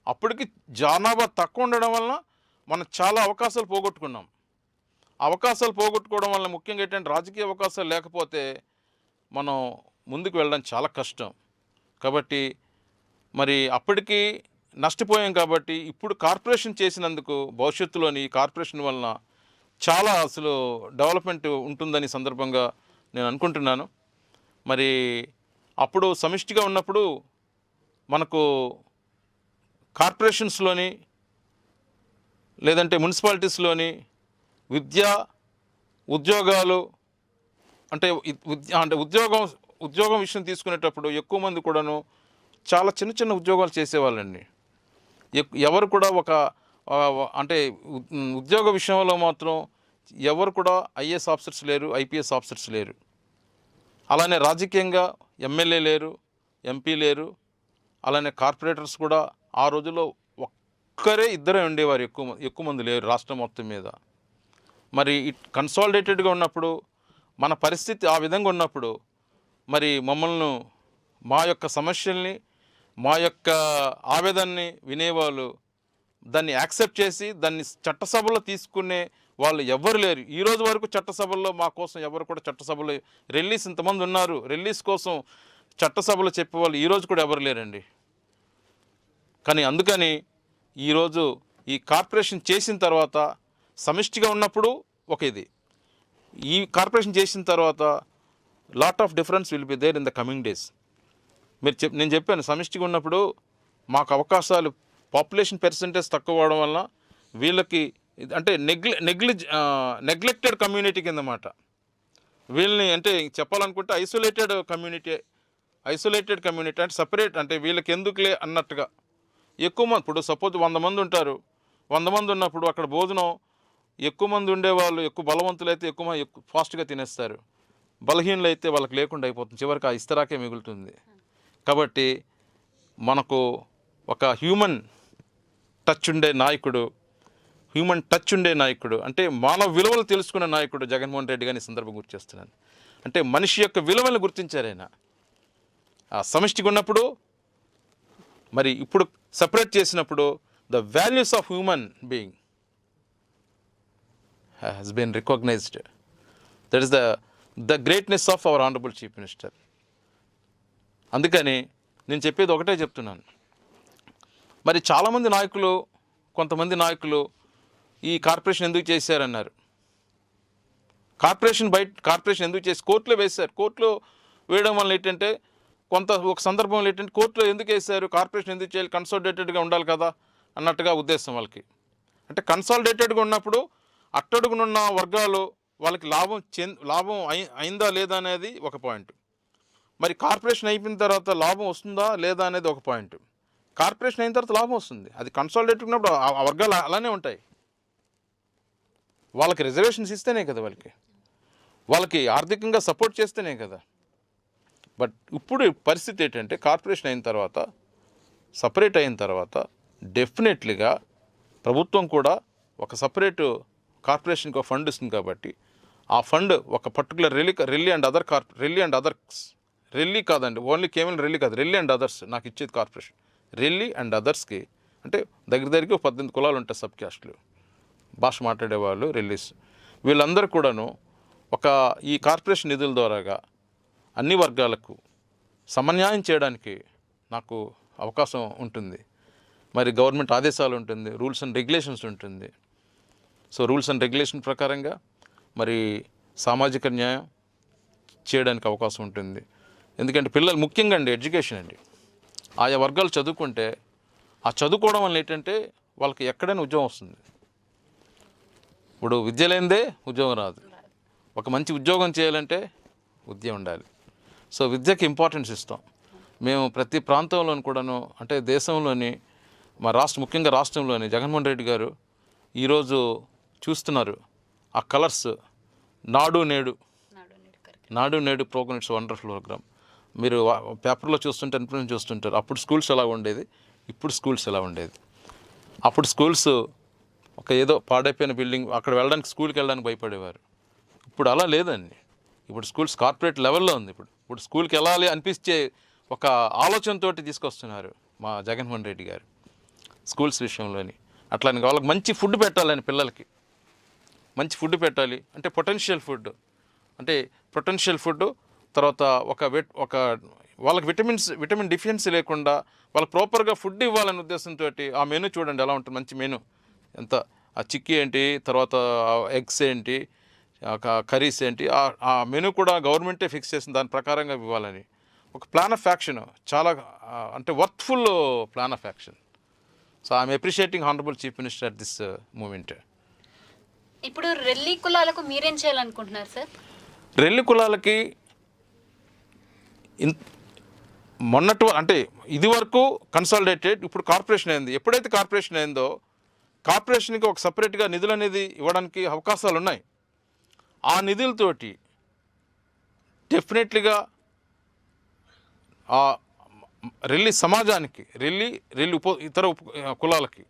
అప్పటికి జనాభా తక్కువ ఉండడం వలన మనం చాలా అవకాశాలు పోగొట్టుకున్నాం. అవకాశాలు పోగొట్టుకోవడం వల్ల ముఖ్యంగా ఏంటంటే రాజకీయ అవకాశాలు లేకపోతే మనం ముందుకు వెళ్ళడం చాలా కష్టం. కాబట్టి మరి అప్పటికి నష్టపోయాం. కాబట్టి ఇప్పుడు కార్పొరేషన్ చేసినందుకు భవిష్యత్తులోని ఈ కార్పొరేషన్ వలన చాలా అసలు డెవలప్మెంట్ ఉంటుందని సందర్భంగా నేను అనుకుంటున్నాను. మరి అప్పుడు సమిష్టిగా ఉన్నప్పుడు మనకు కార్పొరేషన్స్లోని లేదంటే మున్సిపాలిటీస్లోని విద్య, ఉద్యోగాలు అంటే ఉద్యోగం విషయం తీసుకునేటప్పుడు ఎక్కువ మంది కూడాను చాలా చిన్న చిన్న ఉద్యోగాలు చేసేవాళ్ళండి. ఎవరు కూడా అంటే ఉద్యోగ విషయంలో మాత్రం ఎవరు కూడా ఐఏఎస్ ఆఫీసర్స్ లేరు, ఐపీఎస్ ఆఫీసర్స్ లేరు. అలానే రాజకీయంగా ఎమ్మెల్యే లేరు, ఎంపీ లేరు. అలానే కార్పొరేటర్స్ కూడా ఆ రోజుల్లో ఒక్కరే ఇద్దరే ఉండేవారు, ఎక్కువ మంది లేరు రాష్ట్రం మొత్తం మీద. మరి కన్సాలిడేటెడ్గా ఉన్నప్పుడు మన పరిస్థితి ఆ విధంగా ఉన్నప్పుడు మరి మమ్మల్ని మా యొక్క సమస్యల్ని, మా యొక్క ఆవేదనని వినేవాళ్ళు దాన్ని యాక్సెప్ట్ చేసి దాన్ని చట్టసభలో తీసుకునే వాళ్ళు ఎవ్వరు లేరు. ఈరోజు వరకు చట్టసభల్లో మా కోసం ఎవరు కూడా చట్టసభలో రెల్లీస్ ఇంతమంది ఉన్నారు, రెల్లీస్ కోసం చట్టసభలో చెప్పేవాళ్ళు ఈరోజు కూడా ఎవరు లేరండి. కానీ అందుకని ఈరోజు ఈ కార్పొరేషన్ చేసిన తర్వాత సమిష్టిగా ఉన్నప్పుడు ఒక ఇది, ఈ కార్పొరేషన్ చేసిన తర్వాత lot of difference will be there in the coming days. నేను చెప్పాను సమిష్టిగా ఉన్నప్పుడు మాకు అవకాశాలు పాపులేషన్ పర్సంటేజ్ తక్కువ అవడం వల్ల వీళ్ళకి అంటే నెగ్లెక్టెడ్ కమ్యూనిటీ కింద మాట వీళ్ళని అంటే చెప్పాలనుకుంటే ఐసోలేటెడ్ కమ్యూనిటీ అంటే సపరేట్ అంటే వీళ్ళకి ఎందుకులే అన్నట్టుగా ఎక్కువ మంది. ఇప్పుడు సపోజ్ 100 మంది ఉంటారు, 100 మంది ఉన్నప్పుడు అక్కడ భోజనం ఎక్కువ మంది ఉండేవాళ్ళు ఎక్కువ బలవంతులు అయితే ఎక్కువ ఫాస్ట్గా తినేస్తారు, బలహీనలు అయితే వాళ్ళకి లేకుండా అయిపోతుంది, చివరికి ఆ ఇస్తరాకే మిగులుతుంది. కాబట్టి మనకు ఒక హ్యూమన్ టచ్ ఉండే నాయకుడు అంటే మానవ విలువలు తెలుసుకున్న నాయకుడు జగన్మోహన్ రెడ్డి గారిని సందర్భం గుర్తు చేస్తున్నాను. అంటే మనిషి యొక్క విలువలను గుర్తించారు ఆయన ఆ సమిష్టిగా ఉన్నప్పుడు. మరి ఇప్పుడు సపరేట్ చేసినప్పుడు the values of human being has been recognised. That is the greatness of our honourable chief minister. అందుకని నేను చెప్పేది ఒకటే చెప్తున్నాను. మరి చాలామంది నాయకులు, కొంతమంది నాయకులు ఈ కార్పొరేషన్ ఎందుకు చేశారన్నారు. కార్పొరేషన్ ఎందుకు చేసి కోర్టులో వేశారు. కోర్టులో వేయడం వల్ల ఏంటంటే ఒక సందర్భంలో ఏంటంటే కోర్టులో ఎందుకు వేశారు, కార్పొరేషన్ ఎందుకు చేయాలి, కన్సాలిడేటెడ్గా ఉండాలి కదా అన్నట్టుగా ఉద్దేశం వాళ్ళకి. అంటే కన్సాలిడేటెడ్గా ఉన్నప్పుడు అట్టడుగునున్న వర్గాలు వాళ్ళకి లాభం అయిందా లేదా అనేది ఒక పాయింట్. మరి కార్పొరేషన్ అయిపోయిన తర్వాత లాభం వస్తుందా లేదా అనేది ఒక పాయింట్. కార్పొరేషన్ అయిన తర్వాత లాభం వస్తుంది, అది కన్సాలిడేటెడ్ ఉన్నప్పుడు ఆ వర్గాలు అలానే ఉంటాయి. వాళ్ళకి రిజర్వేషన్స్ ఇస్తేనే కదా, వాళ్ళకి ఆర్థికంగా సపోర్ట్ చేస్తేనే కదా. బట్ ఇప్పుడు పరిస్థితి ఏంటంటే కార్పొరేషన్ అయిన తర్వాత, సపరేట్ అయిన తర్వాత డెఫినెట్లీగా ప్రభుత్వం కూడా ఒక సపరేట్ కార్పొరేషన్కి ఒక ఫండ్ ఇస్తుంది. కాబట్టి ఆ ఫండ్ ఒక పర్టికులర్ రెల్లీ కాదండి, ఓన్లీ కేవలం రెల్లీ కాదు, రెల్లీ అండ్ అదర్స్ నాకు ఇచ్చేది కార్పొరేషన్. రెల్లీ అండ్ అదర్స్కి అంటే దగ్గరికి 18 కులాలు ఉంటాయి, సబ్ క్యాస్ట్లు, భాష మాట్లాడేవాళ్ళు, రెల్లీస్, వీళ్ళందరూ కూడాను ఈ కార్పొరేషన్ నిధుల ద్వారాగా అన్ని వర్గాలకు సమన్యాయం చేయడానికి నాకు అవకాశం ఉంటుంది, మరి గవర్నమెంట్ ఆదేశాలు ఉంటుంది, రూల్స్ అండ్ రెగ్యులేషన్స్ ఉంటుంది. సో రూల్స్ అండ్ రెగ్యులేషన్ ప్రకారంగా మరి సామాజిక న్యాయం చేయడానికి అవకాశం ఉంటుంది. ఎందుకంటే పిల్లలు ముఖ్యంగా అండి ఎడ్యుకేషన్ అండి, ఆయా వర్గాలు చదువుకుంటే ఆ చదువుకోవడం వల్ల ఏంటంటే వాళ్ళకి ఎక్కడైనా ఉద్యోగం వస్తుంది. ఇప్పుడు విద్య లేనిదే ఉద్యోగం రాదు. ఒక మంచి ఉద్యోగం చేయాలంటే విద్య ఉండాలి. సో విద్యకి ఇంపార్టెన్స్ ఇస్తాం మేము ప్రతి ప్రాంతంలోని కూడాను. అంటే దేశంలోని మా ముఖ్యంగా రాష్ట్రంలోని జగన్మోహన్ రెడ్డి గారు ఈరోజు చూస్తున్నారు ఆ కలర్స్. నాడు నేడు ప్రోగ్రామ్, ఇట్స్ వండర్ఫుల్ ప్రోగ్రామ్. మీరు పేపర్లో చూస్తుంటారు, ఇన్ఫ్లుయెన్స్ చూస్తుంటారు. అప్పుడు స్కూల్స్ ఎలా ఉండేది, ఇప్పుడు స్కూల్స్ ఎలా ఉండేది. అప్పుడు స్కూల్స్ ఒక ఏదో పాడైపోయిన బిల్డింగ్, అక్కడ వెళ్ళడానికి స్కూల్కి వెళ్ళడానికి భయపడేవారు. ఇప్పుడు అలా లేదండి. ఇప్పుడు స్కూల్స్ కార్పొరేట్ లెవెల్లో ఉంది. ఇప్పుడు స్కూల్కి వెళ్ళాలి అనిపించే ఒక ఆలోచనతో తీసుకొస్తున్నారు మా జగన్మోహన్ రెడ్డి గారు స్కూల్స్ విషయంలోని. అట్లానే వాళ్ళకి మంచి ఫుడ్ పెట్టాలని, పిల్లలకి మంచి ఫుడ్ పెట్టాలి. అంటే పొటెన్షియల్ ఫుడ్ తర్వాత ఒక వాళ్ళకి విటమిన్ డిఫిషియన్సీ లేకుండా వాళ్ళకి ప్రాపర్గా ఫుడ్ ఇవ్వాలనే ఉద్దేశంతో ఆ మెనూ చూడండి ఎలా ఉంటుంది. మంచి మెనూ ఎంత, ఆ చిక్కీ ఏంటి, తర్వాత ఎగ్స్ ఏంటి, కర్రీస్ ఏంటి, ఆ మెనూ కూడా గవర్నమెంటే ఫిక్స్ చేసిన దాని ప్రకారంగా ఇవ్వాలని ఒక ప్లాన్ ఆఫ్ యాక్షన్, చాలా అంటే worthful plan of action. So I'm appreciating honourable chief minister at this moment. ఇప్పుడు రెల్లి కులాలకు మీరేం చేయాలనుకుంటున్నారు సార్? రెల్లి కులాలకి అంటే ఇది వరకు కన్సాలిడేటెడ్, ఇప్పుడు కార్పొరేషన్ అయింది. ఎప్పుడైతే కార్పొరేషన్ అయిందో కార్పొరేషన్కి ఒక సపరేట్గా నిధులు అనేది ఇవ్వడానికి అవకాశాలు ఉన్నాయి. ఆ నిధులతోటి డెఫినెట్లీగా ఆ రెల్లి సమాజానికి, రెల్లి ఇతర కులాలకి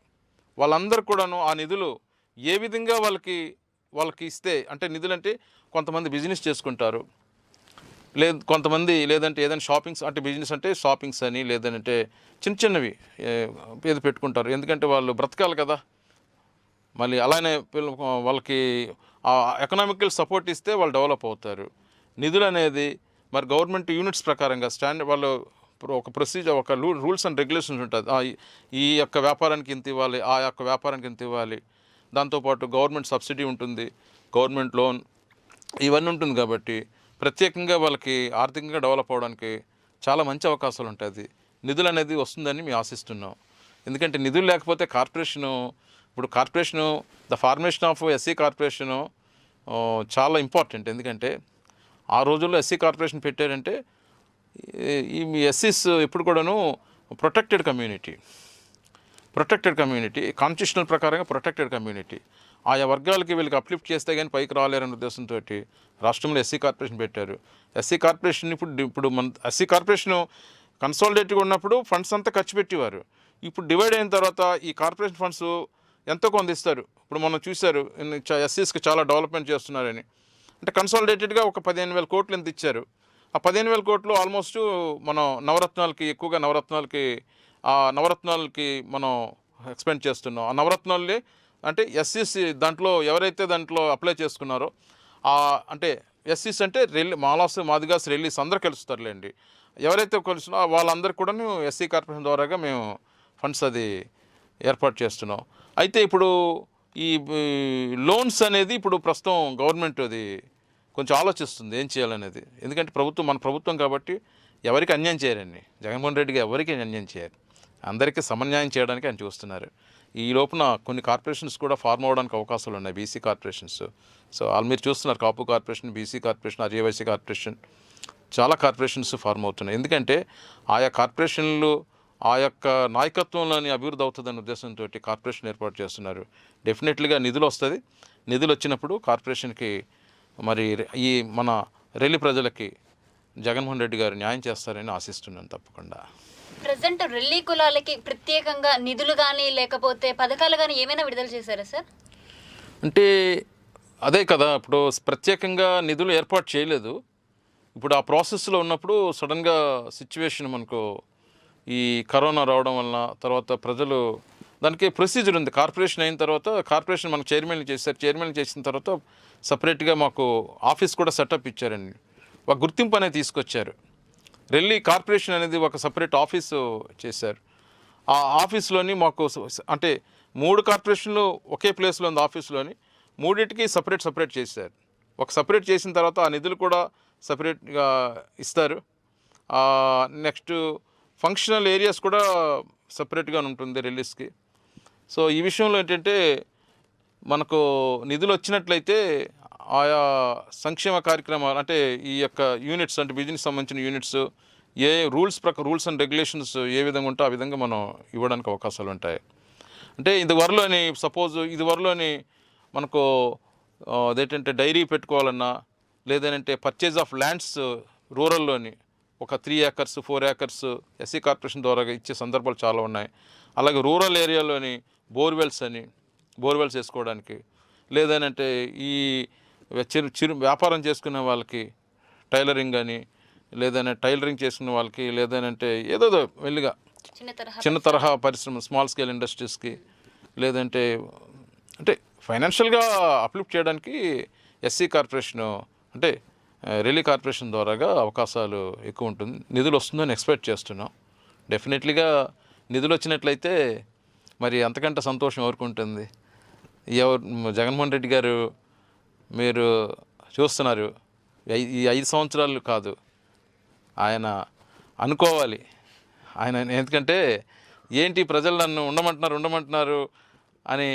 వాళ్ళందరూ కూడాను ఆ నిధులు ఏ విధంగా వాళ్ళకి ఇస్తే, అంటే నిధులు అంటే కొంతమంది బిజినెస్ చేసుకుంటారు, కొంతమంది లేదంటే ఏదైనా షాపింగ్స్, అంటే బిజినెస్ అంటే షాపింగ్స్ అని, లేదంటే చిన్నవి ఏది పెట్టుకుంటారు. ఎందుకంటే వాళ్ళు బ్రతకాలి కదా. మళ్ళీ అలానే వాళ్ళకి ఎకనామికల్ సపోర్ట్ ఇస్తే వాళ్ళు డెవలప్ అవుతారు. నిధులు అనేది మరి గవర్నమెంట్ యూనిట్స్ ప్రకారంగా వాళ్ళు ఒక ప్రొసీజర్, ఒక రూల్స్ అండ్ రెగ్యులేషన్స్ ఉంటుంది. ఈ యొక్క వ్యాపారానికి ఇంత ఇవ్వాలి, ఆ యొక్క వ్యాపారానికి ఇంత ఇవ్వాలి. దాంతోపాటు గవర్నమెంట్ సబ్సిడీ ఉంటుంది, గవర్నమెంట్ లోన్, ఇవన్నీ ఉంటుంది. కాబట్టి ప్రత్యేకంగా వాళ్ళకి ఆర్థికంగా డెవలప్ అవ్వడానికి చాలా మంచి అవకాశాలు ఉంటుంది. నిధులు అనేది వస్తుందని మేము ఆశిస్తున్నాం. ఎందుకంటే నిధులు లేకపోతే ఇప్పుడు the formation of SC corporation చాలా ఇంపార్టెంట్. ఎందుకంటే ఆ రోజుల్లో ఎస్సీ కార్పొరేషన్ పెట్టారంటే ఈ ఎస్సీస్ ఎప్పుడు కూడాను ప్రొటెక్టెడ్ కమ్యూనిటీ, కాన్స్టిట్యూషనల్ ప్రకారంగా ప్రొటెక్టెడ్ కమ్యూనిటీ. ఆయా వర్గాలకి వీళ్ళకి అప్లిఫ్ట్ చేస్తే కానీ పైకి రాలేరనే ఉద్దేశంతో రాష్ట్రంలో ఎస్సీ కార్పొరేషన్ పెట్టారు. ఎస్సీ కార్పొరేషన్ ఇప్పుడు మన ఎస్సీ కార్పొరేషన్ కన్సాలిడేట్గా ఉన్నప్పుడు ఫండ్స్ అంతా ఖర్చు పెట్టేవారు. ఇప్పుడు డివైడ్ అయిన తర్వాత ఈ కార్పొరేషన్ ఫండ్స్ ఎంతో కొంత ఇస్తారు. ఇప్పుడు మనం చూశారు ఎస్సీస్కి చాలా డెవలప్మెంట్ చేస్తున్నారని. అంటే కన్సాలిడేటెడ్గా ఒక 15,000 కోట్లు ఎంత ఇచ్చారు. ఆ 15,000 కోట్లు ఆల్మోస్ట్ మనం నవరత్నాలకి మనం ఎక్స్పెండ్ చేస్తున్నాం. ఆ నవరత్నాలే అంటే ఎస్సీస్ దాంట్లో ఎవరైతే దాంట్లో అప్లై చేసుకున్నారో అంటే ఎస్సీస్ అంటే మాలాస్, మాదిగాస్, రెల్లీస్ అందరూ కలుస్తారులేండి. ఎవరైతే కలిసినా వాళ్ళందరికీ కూడా ఎస్సీ కార్పొరేషన్ ద్వారాగా మేము ఫండ్స్ అది ఏర్పాటు చేస్తున్నాం. అయితే ఇప్పుడు ఈ లోన్స్ అనేది ఇప్పుడు ప్రస్తుతం గవర్నమెంట్ అది కొంచెం ఆలోచిస్తుంది ఏం చేయాలనేది. ఎందుకంటే మన ప్రభుత్వం కాబట్టి ఎవరికి అన్యాయం చేయరండి. జగన్మోహన్ రెడ్డికి ఎవరికి అన్యాయం చేయరు, అందరికీ సమన్యాయం చేయడానికి ఆయన చూస్తున్నారు. ఈ లోపున కొన్ని కార్పొరేషన్స్ కూడా ఫార్మ్ అవ్వడానికి అవకాశాలు ఉన్నాయి, బీసీ కార్పొరేషన్స్. సో వాళ్ళు మీరు చూస్తున్నారు, కాపు కార్పొరేషన్, బీసీ కార్పొరేషన్, ఆర్యవైసీ కార్పొరేషన్, చాలా కార్పొరేషన్స్ ఫార్మ్ అవుతున్నాయి. ఎందుకంటే ఆయా కార్పొరేషన్లు ఆ యొక్క నాయకత్వంలోని అభివృద్ధి అవుతుందనే ఉద్దేశంతో కార్పొరేషన్ ఏర్పాటు చేస్తున్నారు. డెఫినెట్లీగా నిధులు వస్తుంది. నిధులు వచ్చినప్పుడు కార్పొరేషన్కి మరి ఈ మన రెల్లి ప్రజలకి జగన్మోహన్ రెడ్డి గారు న్యాయం చేస్తారని ఆశిస్తున్నాను తప్పకుండా. ప్రజెంట్ రెల్లి కులాలకి ప్రత్యేకంగా నిధులు కానీ లేకపోతే పథకాలు కానీ ఏమైనా విడుదల చేశారా సార్? అంటే అదే కదా, ఇప్పుడు ప్రత్యేకంగా నిధులు ఏర్పాటు చేయలేదు. ఇప్పుడు ఆ ప్రాసెస్లో ఉన్నప్పుడు సడన్గా సిచ్యువేషన్ మనకు ఈ కరోనా రావడం వలన, తర్వాత ప్రజలు దానికి ప్రొసీజర్ ఉంది. కార్పొరేషన్ అయిన తర్వాత కార్పొరేషన్ మనకు చైర్మన్ చేశారు. చైర్మన్ చేసిన తర్వాత సపరేట్గా మాకు ఆఫీస్ కూడా సెటప్ ఇచ్చారండి. ఒక గుర్తింపు అనేది తీసుకొచ్చారు. రెల్లీ కార్పొరేషన్ అనేది ఒక సపరేట్ ఆఫీసు చేశారు. ఆ ఆఫీస్లోని మాకు అంటే 3 కార్పొరేషన్లు ఒకే ప్లేస్లో ఉంది ఆఫీస్లోని, మూడింటికి సపరేట్ చేశారు. ఒక సపరేట్ చేసిన తర్వాత ఆ నిధులు కూడా సపరేట్గా ఇస్తారు. నెక్స్ట్ ఫంక్షనల్ ఏరియాస్ కూడా సపరేట్గా ఉంటుంది రెల్లీస్కి. సో ఈ విషయంలో ఏంటంటే మనకు నిధులు వచ్చినట్లయితే ఆయా సంక్షేమ కార్యక్రమాలు అంటే ఈ యొక్క యూనిట్స్ అంటే బిజినెస్ సంబంధించిన యూనిట్స్ ఏ రూల్స్ అండ్ రెగ్యులేషన్స్ ఏ విధంగా ఉంటే ఆ విధంగా మనం ఇవ్వడానికి అవకాశాలు ఉంటాయి. అంటే ఇదివరలోని మనకు అదేంటంటే డైరీ పెట్టుకోవాలన్నా లేదంటే పర్చేజ్ ఆఫ్ ల్యాండ్స్ రూరల్లోని ఒక 3 acres 4 acres ఎస్సీ కార్పొరేషన్ ద్వారా ఇచ్చే సందర్భాలు చాలా ఉన్నాయి. అలాగే రూరల్ ఏరియాలోని బోర్వెల్స్ వేసుకోవడానికి లేదనంటే ఈ చిరు వ్యాపారం చేసుకునే వాళ్ళకి టైలరింగ్ కానీ లేదంటే టైలరింగ్ చేసుకునే వాళ్ళకి లేదనంటే ఏదో మెల్లిగా చిన్న తరహా పరిశ్రమ స్మాల్ స్కేల్ ఇండస్ట్రీస్కి లేదంటే అంటే ఫైనాన్షియల్గా అప్లిఫ్ట్ చేయడానికి ఎస్సీ కార్పొరేషను అంటే రెల్లీ కార్పొరేషన్ ద్వారాగా అవకాశాలు ఎక్కువ ఉంటుంది. నిధులు వస్తుందని ఎక్స్పెక్ట్ చేస్తున్నాం. డెఫినెట్లీగా నిధులు వచ్చినట్లయితే మరి అంతకంటే సంతోషం ఎవరికి ఉంటుంది. జగన్మోహన్ రెడ్డి గారు మీరు చూస్తున్నారు, ఈ 5 సంవత్సరాలు కాదు, ఆయన అనుకోవాలి. ఆయన ఎందుకంటే ఏంటి ప్రజలు నన్ను ఉండమంటున్నారు అని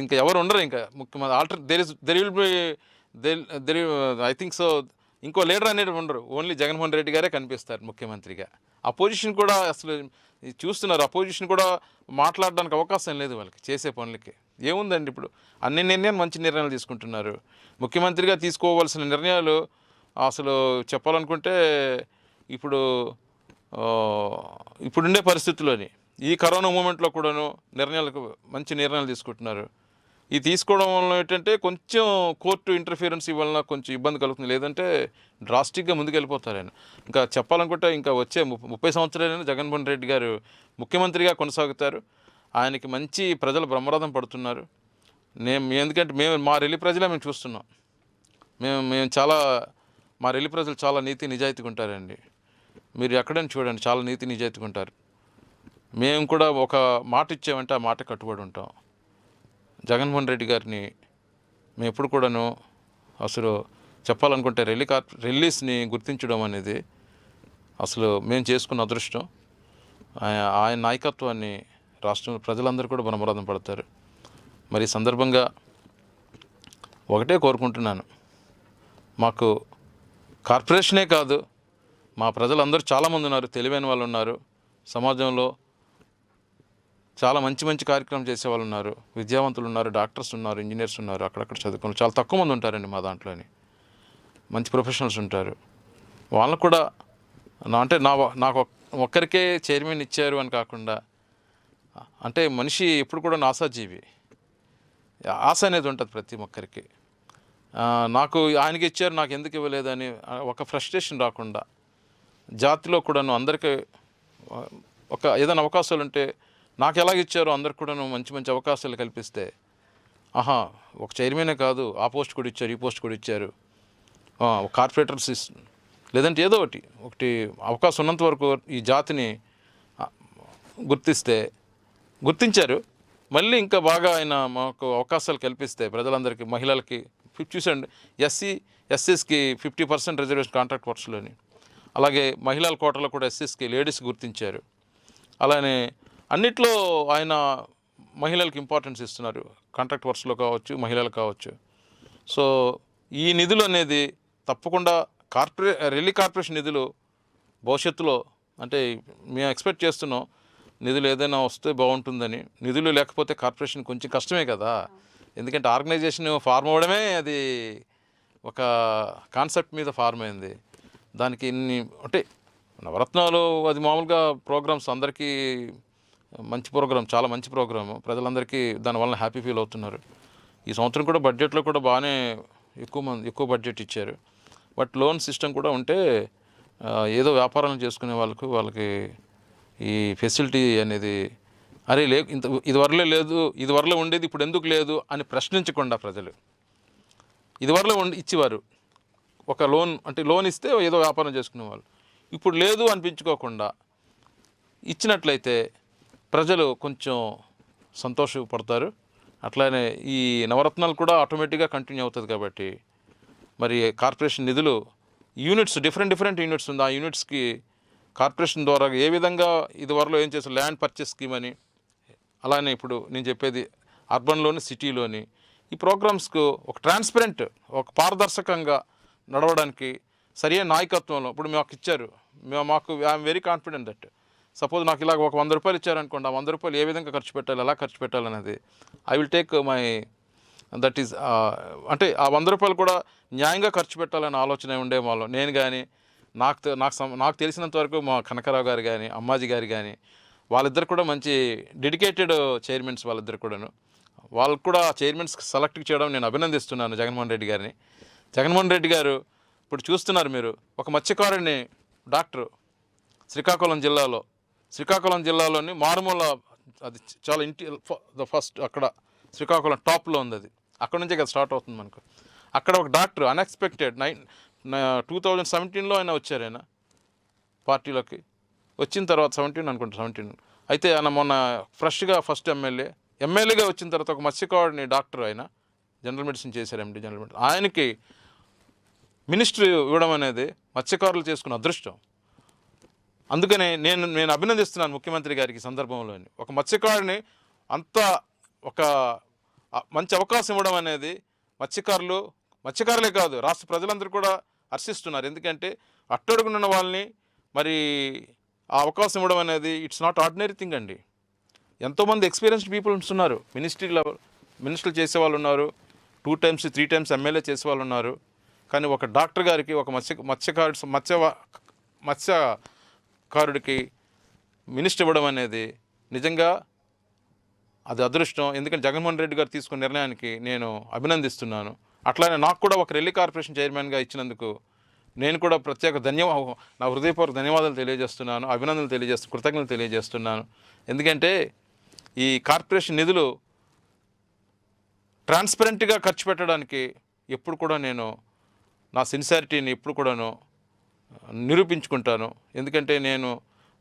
ఇంకా ఎవరు ఉండరు. ఇంకా ముఖ్యమంత్రి దెర్ ఐ థింక్ సో ఇంకో లీడర్ అనేది ఉండరు. ఓన్లీ జగన్మోహన్ రెడ్డి గారే కనిపిస్తారు ముఖ్యమంత్రిగా. అపోజిషన్ కూడా అసలు చూస్తున్నారు, అపోజిషన్ కూడా మాట్లాడడానికి అవకాశం లేదు వాళ్ళకి చేసే పనులకి. ఏముందండి, ఇప్పుడు అన్ని నిర్ణయాలు మంచి నిర్ణయాలు తీసుకుంటున్నారు. ముఖ్యమంత్రిగా తీసుకోవాల్సిన నిర్ణయాలు అసలు చెప్పాలనుకుంటే ఇప్పుడుండే పరిస్థితుల్లోని ఈ కరోనా మూమెంట్లో కూడాను మంచి నిర్ణయాలు తీసుకుంటున్నారు. ఈ తీసుకోవడం వల్ల ఏంటంటే కొంచెం కోర్టు ఇంటర్ఫియరెన్స్ వలన కొంచెం ఇబ్బంది కలుగుతుంది. లేదంటే డ్రాస్టిక్గా ముందుకెళ్ళిపోతారు ఆయన. ఇంకా చెప్పాలనుకుంటే ఇంకా వచ్చే 30 సంవత్సరాలైనా జగన్మోహన్ రెడ్డి గారు ముఖ్యమంత్రిగా కొనసాగుతారు. ఆయనకి మంచి ప్రజలు బ్రహ్మరథం పడుతున్నారు. ఎందుకంటే మా రెల్లి ప్రజలే మేము చూస్తున్నాం. మా రెల్లి ప్రజలు చాలా నీతి నిజాయితీగా ఉంటారండి. మీరు ఎక్కడైనా చూడండి, చాలా నీతి నిజాయితీగా ఉంటారు. మేము కూడా ఒక మాట ఇచ్చామంటే ఆ మాట కట్టుబడి ఉంటాం. జగన్మోహన్ రెడ్డి గారిని మేము ఎప్పుడు కూడాను అసలు చెప్పాలనుకుంటే రెల్లీస్ని గుర్తించడం అనేది అసలు మేము చేసుకున్న అదృష్టం. ఆయన నాయకత్వాన్ని రాష్ట్రంలో ప్రజలందరూ కూడా బ్రహ్మరథం పడతారు. మరి ఈ సందర్భంగా ఒకటే కోరుకుంటున్నాను, మాకు కార్పొరేషనే కాదు, మా ప్రజలందరూ చాలామంది ఉన్నారు, తెలివైన వాళ్ళు ఉన్నారు, సమాజంలో చాలా మంచి కార్యక్రమం చేసేవాళ్ళు ఉన్నారు, విద్యావంతులు ఉన్నారు, డాక్టర్స్ ఉన్నారు, ఇంజనీర్స్ ఉన్నారు, అక్కడక్కడ చదువుకున్నారు చాలా తక్కువ మంది ఉంటారండి మా దాంట్లోని. మంచి ప్రొఫెషనల్స్ ఉంటారు. వాళ్ళకు కూడా నాకు ఒక్కరికే చైర్మన్ ఇచ్చారు అని కాకుండా అంటే మనిషి ఎప్పుడు కూడా ఆశాజీవి, ఆశ అనేది ఉంటుంది ప్రతి ఒక్కరికి. నాకు ఆయనకి ఇచ్చారు నాకు ఎందుకు ఇవ్వలేదని ఒక ఫ్రస్ట్రేషన్ రాకుండా జాతిలో కూడాను అందరికీ ఏదైనా అవకాశాలు ఉంటే నాకు ఎలాగ ఇచ్చారో అందరికి కూడాను మంచి అవకాశాలు కల్పిస్తే ఒక చైర్మనే కాదు ఆ పోస్ట్ కూడా ఇచ్చారు, ఈ పోస్ట్ కూడా ఇచ్చారు, కార్పొరేటర్స్ లేదంటే ఏదో ఒకటి అవకాశం ఉన్నంత వరకు ఈ జాతిని గుర్తించారు. మళ్ళీ ఇంకా బాగా ఆయన మాకు అవకాశాలు కల్పిస్తే ప్రజలందరికీ, మహిళలకి చూసండి, ఎస్సీస్కి 50% రిజర్వేషన్ కాంట్రాక్ట్ వర్క్స్లోని, అలాగే మహిళల కోటలో కూడా ఎస్సీస్కి లేడీస్ గుర్తించారు. అలానే అన్నిట్లో ఆయన మహిళలకు ఇంపార్టెన్స్ ఇస్తున్నారు, కాంట్రాక్ట్ వర్క్స్లో కావచ్చు, మహిళలు కావచ్చు. సో ఈ నిధులు అనేది తప్పకుండా రెల్లీ కార్పొరేషన్ నిధులు భవిష్యత్తులో అంటే మేము ఎక్స్పెక్ట్ చేస్తున్నాం నిధులు ఏదైనా వస్తే బాగుంటుందని. నిధులు లేకపోతే కార్పొరేషన్ కొంచెం కష్టమే కదా, ఎందుకంటే ఆర్గనైజేషన్ ఫార్మ్ అవ్వడమే అది ఒక కాన్సెప్ట్ మీద ఫార్మ్ అయింది. దానికి అంటే నవరత్నాలు అది మామూలుగా ప్రోగ్రామ్స్ అందరికీ మంచి ప్రోగ్రామ్, చాలా మంచి ప్రోగ్రాము, ప్రజలందరికీ దానివల్ల హ్యాపీ ఫీల్ అవుతున్నారు. ఈ సంవత్సరం కూడా బడ్జెట్లో కూడా బాగానే ఎక్కువ బడ్జెట్ ఇచ్చారు. బట్ లోన్ సిస్టమ్ కూడా ఉంటే ఏదో వ్యాపారాలు చేసుకునే వాళ్ళకి ఈ ఫెసిలిటీ అనేది ఇదివరలో ఉండేది ఇప్పుడు ఎందుకు లేదు అని ప్రశ్నించకుండా ప్రజలు ఇదివరలో ఇచ్చేవారు. ఒక లోన్ ఇస్తే ఏదో వ్యాపారం చేసుకునేవాళ్ళు. ఇప్పుడు లేదు అనిపించుకోకుండా ఇచ్చినట్లయితే ప్రజలు కొంచెం సంతోషపడతారు. అట్లానే ఈ నవరత్నాలు కూడా ఆటోమేటిక్గా కంటిన్యూ అవుతుంది. కాబట్టి మరి కార్పొరేషన్ నిధులు యూనిట్స్ డిఫరెంట్ యూనిట్స్ ఉంది. ఆ యూనిట్స్కి కార్పొరేషన్ ద్వారా ఏ విధంగా ఇదివరలో ఏం చేస్తారు, ల్యాండ్ పర్చేస్ స్కీమ్ అని, అలానే ఇప్పుడు నేను చెప్పేది అర్బన్లోని సిటీలోని ఈ ప్రోగ్రామ్స్కు ఒక ట్రాన్స్పరెంట్, ఒక పారదర్శకంగా నడవడానికి సరైన నాయకత్వంలో ఇప్పుడు మాకు ఇచ్చారు. మాకు I'm very confident that suppose నాకు ఇలాగ ఒక 100 రూపాయలు ఇచ్చారనుకోండి, ఆ 100 రూపాయలు ఏ విధంగా ఖర్చు పెట్టాలి, ఎలా ఖర్చు పెట్టాలనేది I will take my that is అంటే ఆ 100 రూపాయలు కూడా న్యాయంగా ఖర్చు పెట్టాలనే ఆలోచన ఉండే వాళ్ళు. నేను కానీ నాకు తెలిసినంత వరకు మా కనకరావు గారు కానీ అమ్మాజీ గారు కానీ వాళ్ళిద్దరు కూడా మంచి డెడికేటెడ్ చైర్మన్స్. వాళ్ళిద్దరు కూడాను వాళ్ళకు కూడా చైర్మన్స్ సెలెక్ట్ చేయడం నేను అభినందిస్తున్నాను జగన్మోహన్ రెడ్డి గారిని. జగన్మోహన్ రెడ్డి గారు ఇప్పుడు చూస్తున్నారు మీరు, ఒక మత్స్యకారుని డాక్టర్ శ్రీకాకుళం జిల్లాలోని మారుమూల, అది చాలా ఫస్ట్ అక్కడ శ్రీకాకుళం టాప్లో ఉంది. అది అక్కడ నుంచే కదా స్టార్ట్ అవుతుంది మనకు. అక్కడ ఒక డాక్టర్ అన్ఎక్స్పెక్టెడ్ 2017లో ఆయన వచ్చారు. ఆయన పార్టీలోకి వచ్చిన తర్వాత 17 అయితే ఆయన మొన్న ఫ్రెష్గా ఫస్ట్ ఎమ్మెల్యేగా వచ్చిన తర్వాత ఒక మత్స్యకారుని డాక్టర్, ఆయన జనరల్ మెడిసిన్ చేశారు, ఎండి జనరల్ మెడిసిన్. ఆయనకి మినిస్ట్రీ ఇవ్వడం అనేది మత్స్యకారులు చేసుకున్న అదృష్టం. అందుకనే నేను అభినందిస్తున్నాను ముఖ్యమంత్రి గారికి సందర్భంలోని. ఒక మత్స్యకారుని అంత ఒక మంచి అవకాశం ఇవ్వడం అనేది మత్స్యకారులే కాదు, రాష్ట్ర ప్రజలందరూ కూడా హర్షిస్తున్నారు. ఎందుకంటే అట్టడుగున్న వాళ్ళని మరి ఆ అవకాశం ఇవ్వడం అనేది ఇట్స్ నాట్ ఆర్డినరీ థింగ్ అండి. ఎంతోమంది ఎక్స్పీరియన్స్డ్ పీపుల్స్ ఉన్నారు, మినిస్టర్లు చేసేవాళ్ళు ఉన్నారు, 2 times 3 times ఎమ్మెల్యే చేసేవాళ్ళు ఉన్నారు. కానీ ఒక డాక్టర్ గారికి, ఒక మత్స్యకారుడికి మినిస్టర్ ఇవ్వడం అనేది నిజంగా అది అదృష్టం. ఎందుకంటే జగన్మోహన్ రెడ్డి గారు తీసుకున్న నిర్ణయానికి నేను అభినందిస్తున్నాను. అట్లానే నాకు కూడా ఒక రెల్లి కార్పొరేషన్ చైర్మన్గా ఇచ్చినందుకు నేను కూడా ప్రత్యేక నా హృదయపూర్వక ధన్యవాదాలు తెలియజేస్తున్నాను, అభినందనలు కృతజ్ఞతలు తెలియజేస్తున్నాను. ఎందుకంటే ఈ కార్పొరేషన్ నిధులు ట్రాన్స్పరెంట్గా ఖర్చు పెట్టడానికి ఎప్పుడు కూడా నేను నా సిన్సియారిటీని ఎప్పుడు కూడాను నిరూపించుకుంటాను. ఎందుకంటే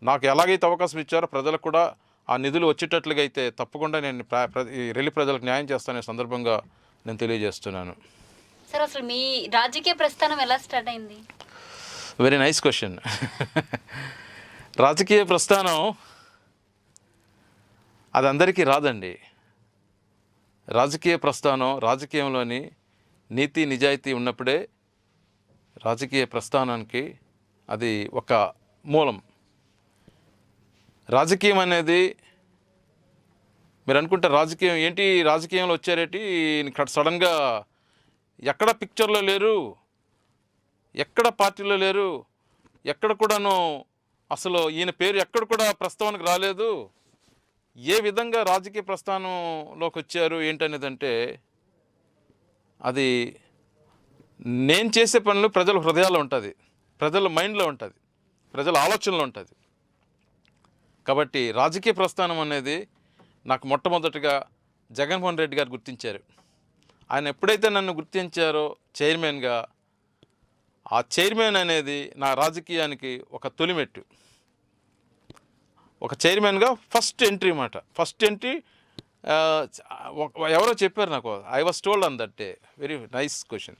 నాకు ఎలాగైతే అవకాశం ఇచ్చారో ప్రజలకు కూడా ఆ నిధులు వచ్చేటట్లుగా అయితే తప్పకుండా నేను ఈ రెల్లి ప్రజలకు న్యాయం చేస్తానే సందర్భంగా నేను తెలియజేస్తున్నాను. సార్, అసలు మీ రాజకీయ ప్రస్థానం ఎలా స్టార్ట్ అయింది? Very nice question. రాజకీయ ప్రస్థానం అది అందరికీ రాదండి. రాజకీయ ప్రస్థానం, రాజకీయంలోని నీతి నిజాయితీ ఉన్నప్పుడే రాజకీయ ప్రస్థానానికి అది ఒక మూలం. రాజకీయం అనేది మీరు అనుకుంటే రాజకీయం ఏంటి, రాజకీయంలో వచ్చారేటి ఇక్కడ సడన్గా ఎక్కడ పిక్చర్లో లేరు, ఎక్కడ పార్టీలో లేరు, ఎక్కడ కూడాను అసలు ఈయన పేరు ఎక్కడ కూడా ప్రస్తావనకు రాలేదు, ఏ విధంగా రాజకీయ ప్రస్థానంలోకి వచ్చారు ఏంటనేదంటే అది నేను చేసే పనులు ప్రజల హృదయాల్లో ఉంటుంది, ప్రజల మైండ్లో ఉంటుంది, ప్రజల ఆలోచనలో ఉంటుంది. కాబట్టి రాజకీయ ప్రస్థానం అనేది నాకు మొట్టమొదటిగా జగన్మోహన్ రెడ్డి గారు గుర్తించారు. ఆయన ఎప్పుడైతే నన్ను గుర్తించారో చైర్మన్గా, ఆ చైర్మన్ అనేది నా రాజకీయానికి ఒక తొలిమెట్టు. ఒక చైర్మన్గా ఫస్ట్ ఎంట్రీ మాట. ఫస్ట్ ఎంట్రీ ఎవరో చెప్పారు నాకు, I was told on that day, very nice question.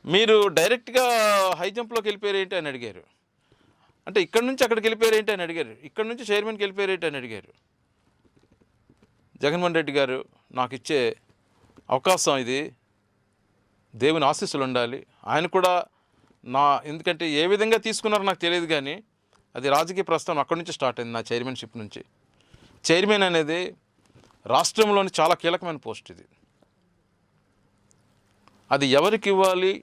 మీరు డైరెక్ట్గా హై జంప్లోకి వెళ్ళిపోయారు ఏంటి అని అడిగారు. అంటే ఇక్కడ నుంచి అక్కడికి వెళ్ళిపోయారు ఏంటి అని అడిగారు. ఇక్కడ నుంచి చైర్మన్కి వెళ్ళిపోయారు ఏంటి అని అడిగారు. జగన్మోహన్ రెడ్డి గారు నాకు ఇచ్చే అవకాశం ఇది, దేవుని ఆశీస్సులు ఉండాలి. ఆయన కూడా ఎందుకంటే ఏ విధంగా తీసుకున్నారో నాకు తెలియదు, కానీ అది రాజకీయ ప్రస్థానం అక్కడి నుంచి స్టార్ట్ అయింది, నా చైర్మన్షిప్ నుంచి. చైర్మన్ అనేది రాష్ట్రంలోని చాలా కీలకమైన పోస్ట్ ఇది. అది ఎవరికి ఇవ్వాలి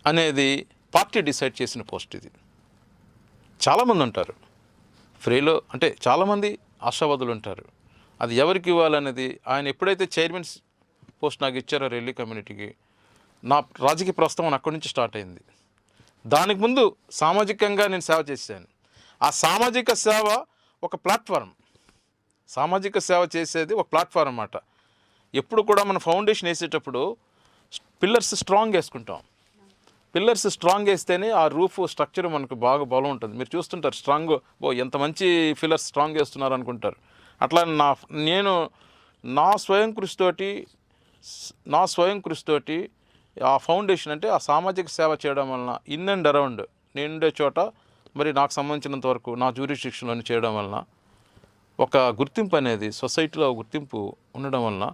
అనేది పార్టీ డిసైడ్ చేసిన పోస్ట్ ఇది. చాలామంది ఉంటారు ఫ్రీలో, అంటే చాలామంది ఆశావాదులు ఉంటారు. అది ఎవరికి ఇవ్వాలనేది ఆయన ఎప్పుడైతే చైర్మన్ పోస్ట్ నాకు ఇచ్చారో రెల్లి కమ్యూనిటీకి, నా రాజకీయ ప్రస్థానం అక్కడి నుంచి స్టార్ట్ అయింది. దానికి ముందు సామాజికంగా నేను సేవ చేశాను. ఆ సామాజిక సేవ ఒక ప్లాట్ఫారం, సామాజిక సేవ చేసేది ఒక ప్లాట్ఫారం అన్నమాట. ఎప్పుడు కూడా మన ఫౌండేషన్ వేసేటప్పుడు పిల్లర్స్ స్ట్రాంగ్ వేసుకుంటాం. పిల్లర్స్ స్ట్రాంగ్ వేస్తేనే ఆ రూఫ్ స్ట్రక్చర్ మనకు బాగా బలం ఉంటుంది. మీరు చూస్తుంటారు స్ట్రాంగ్, ఎంత మంచి పిల్లర్స్ స్ట్రాంగ్ వేస్తున్నారు అనుకుంటారు. అట్లా నేను నా స్వయం కృషితోటి ఆ ఫౌండేషన్, అంటే ఆ సామాజిక సేవ చేయడం వలన ఇన్ అండ్ అరౌండ్ నేను ఉండే చోట, మరి నాకు సంబంధించినంత వరకు నా జ్యూరిస్డిక్షన్లోని చేయడం వలన ఒక గుర్తింపు అనేది సొసైటీలో గుర్తింపు ఉండడం వలన,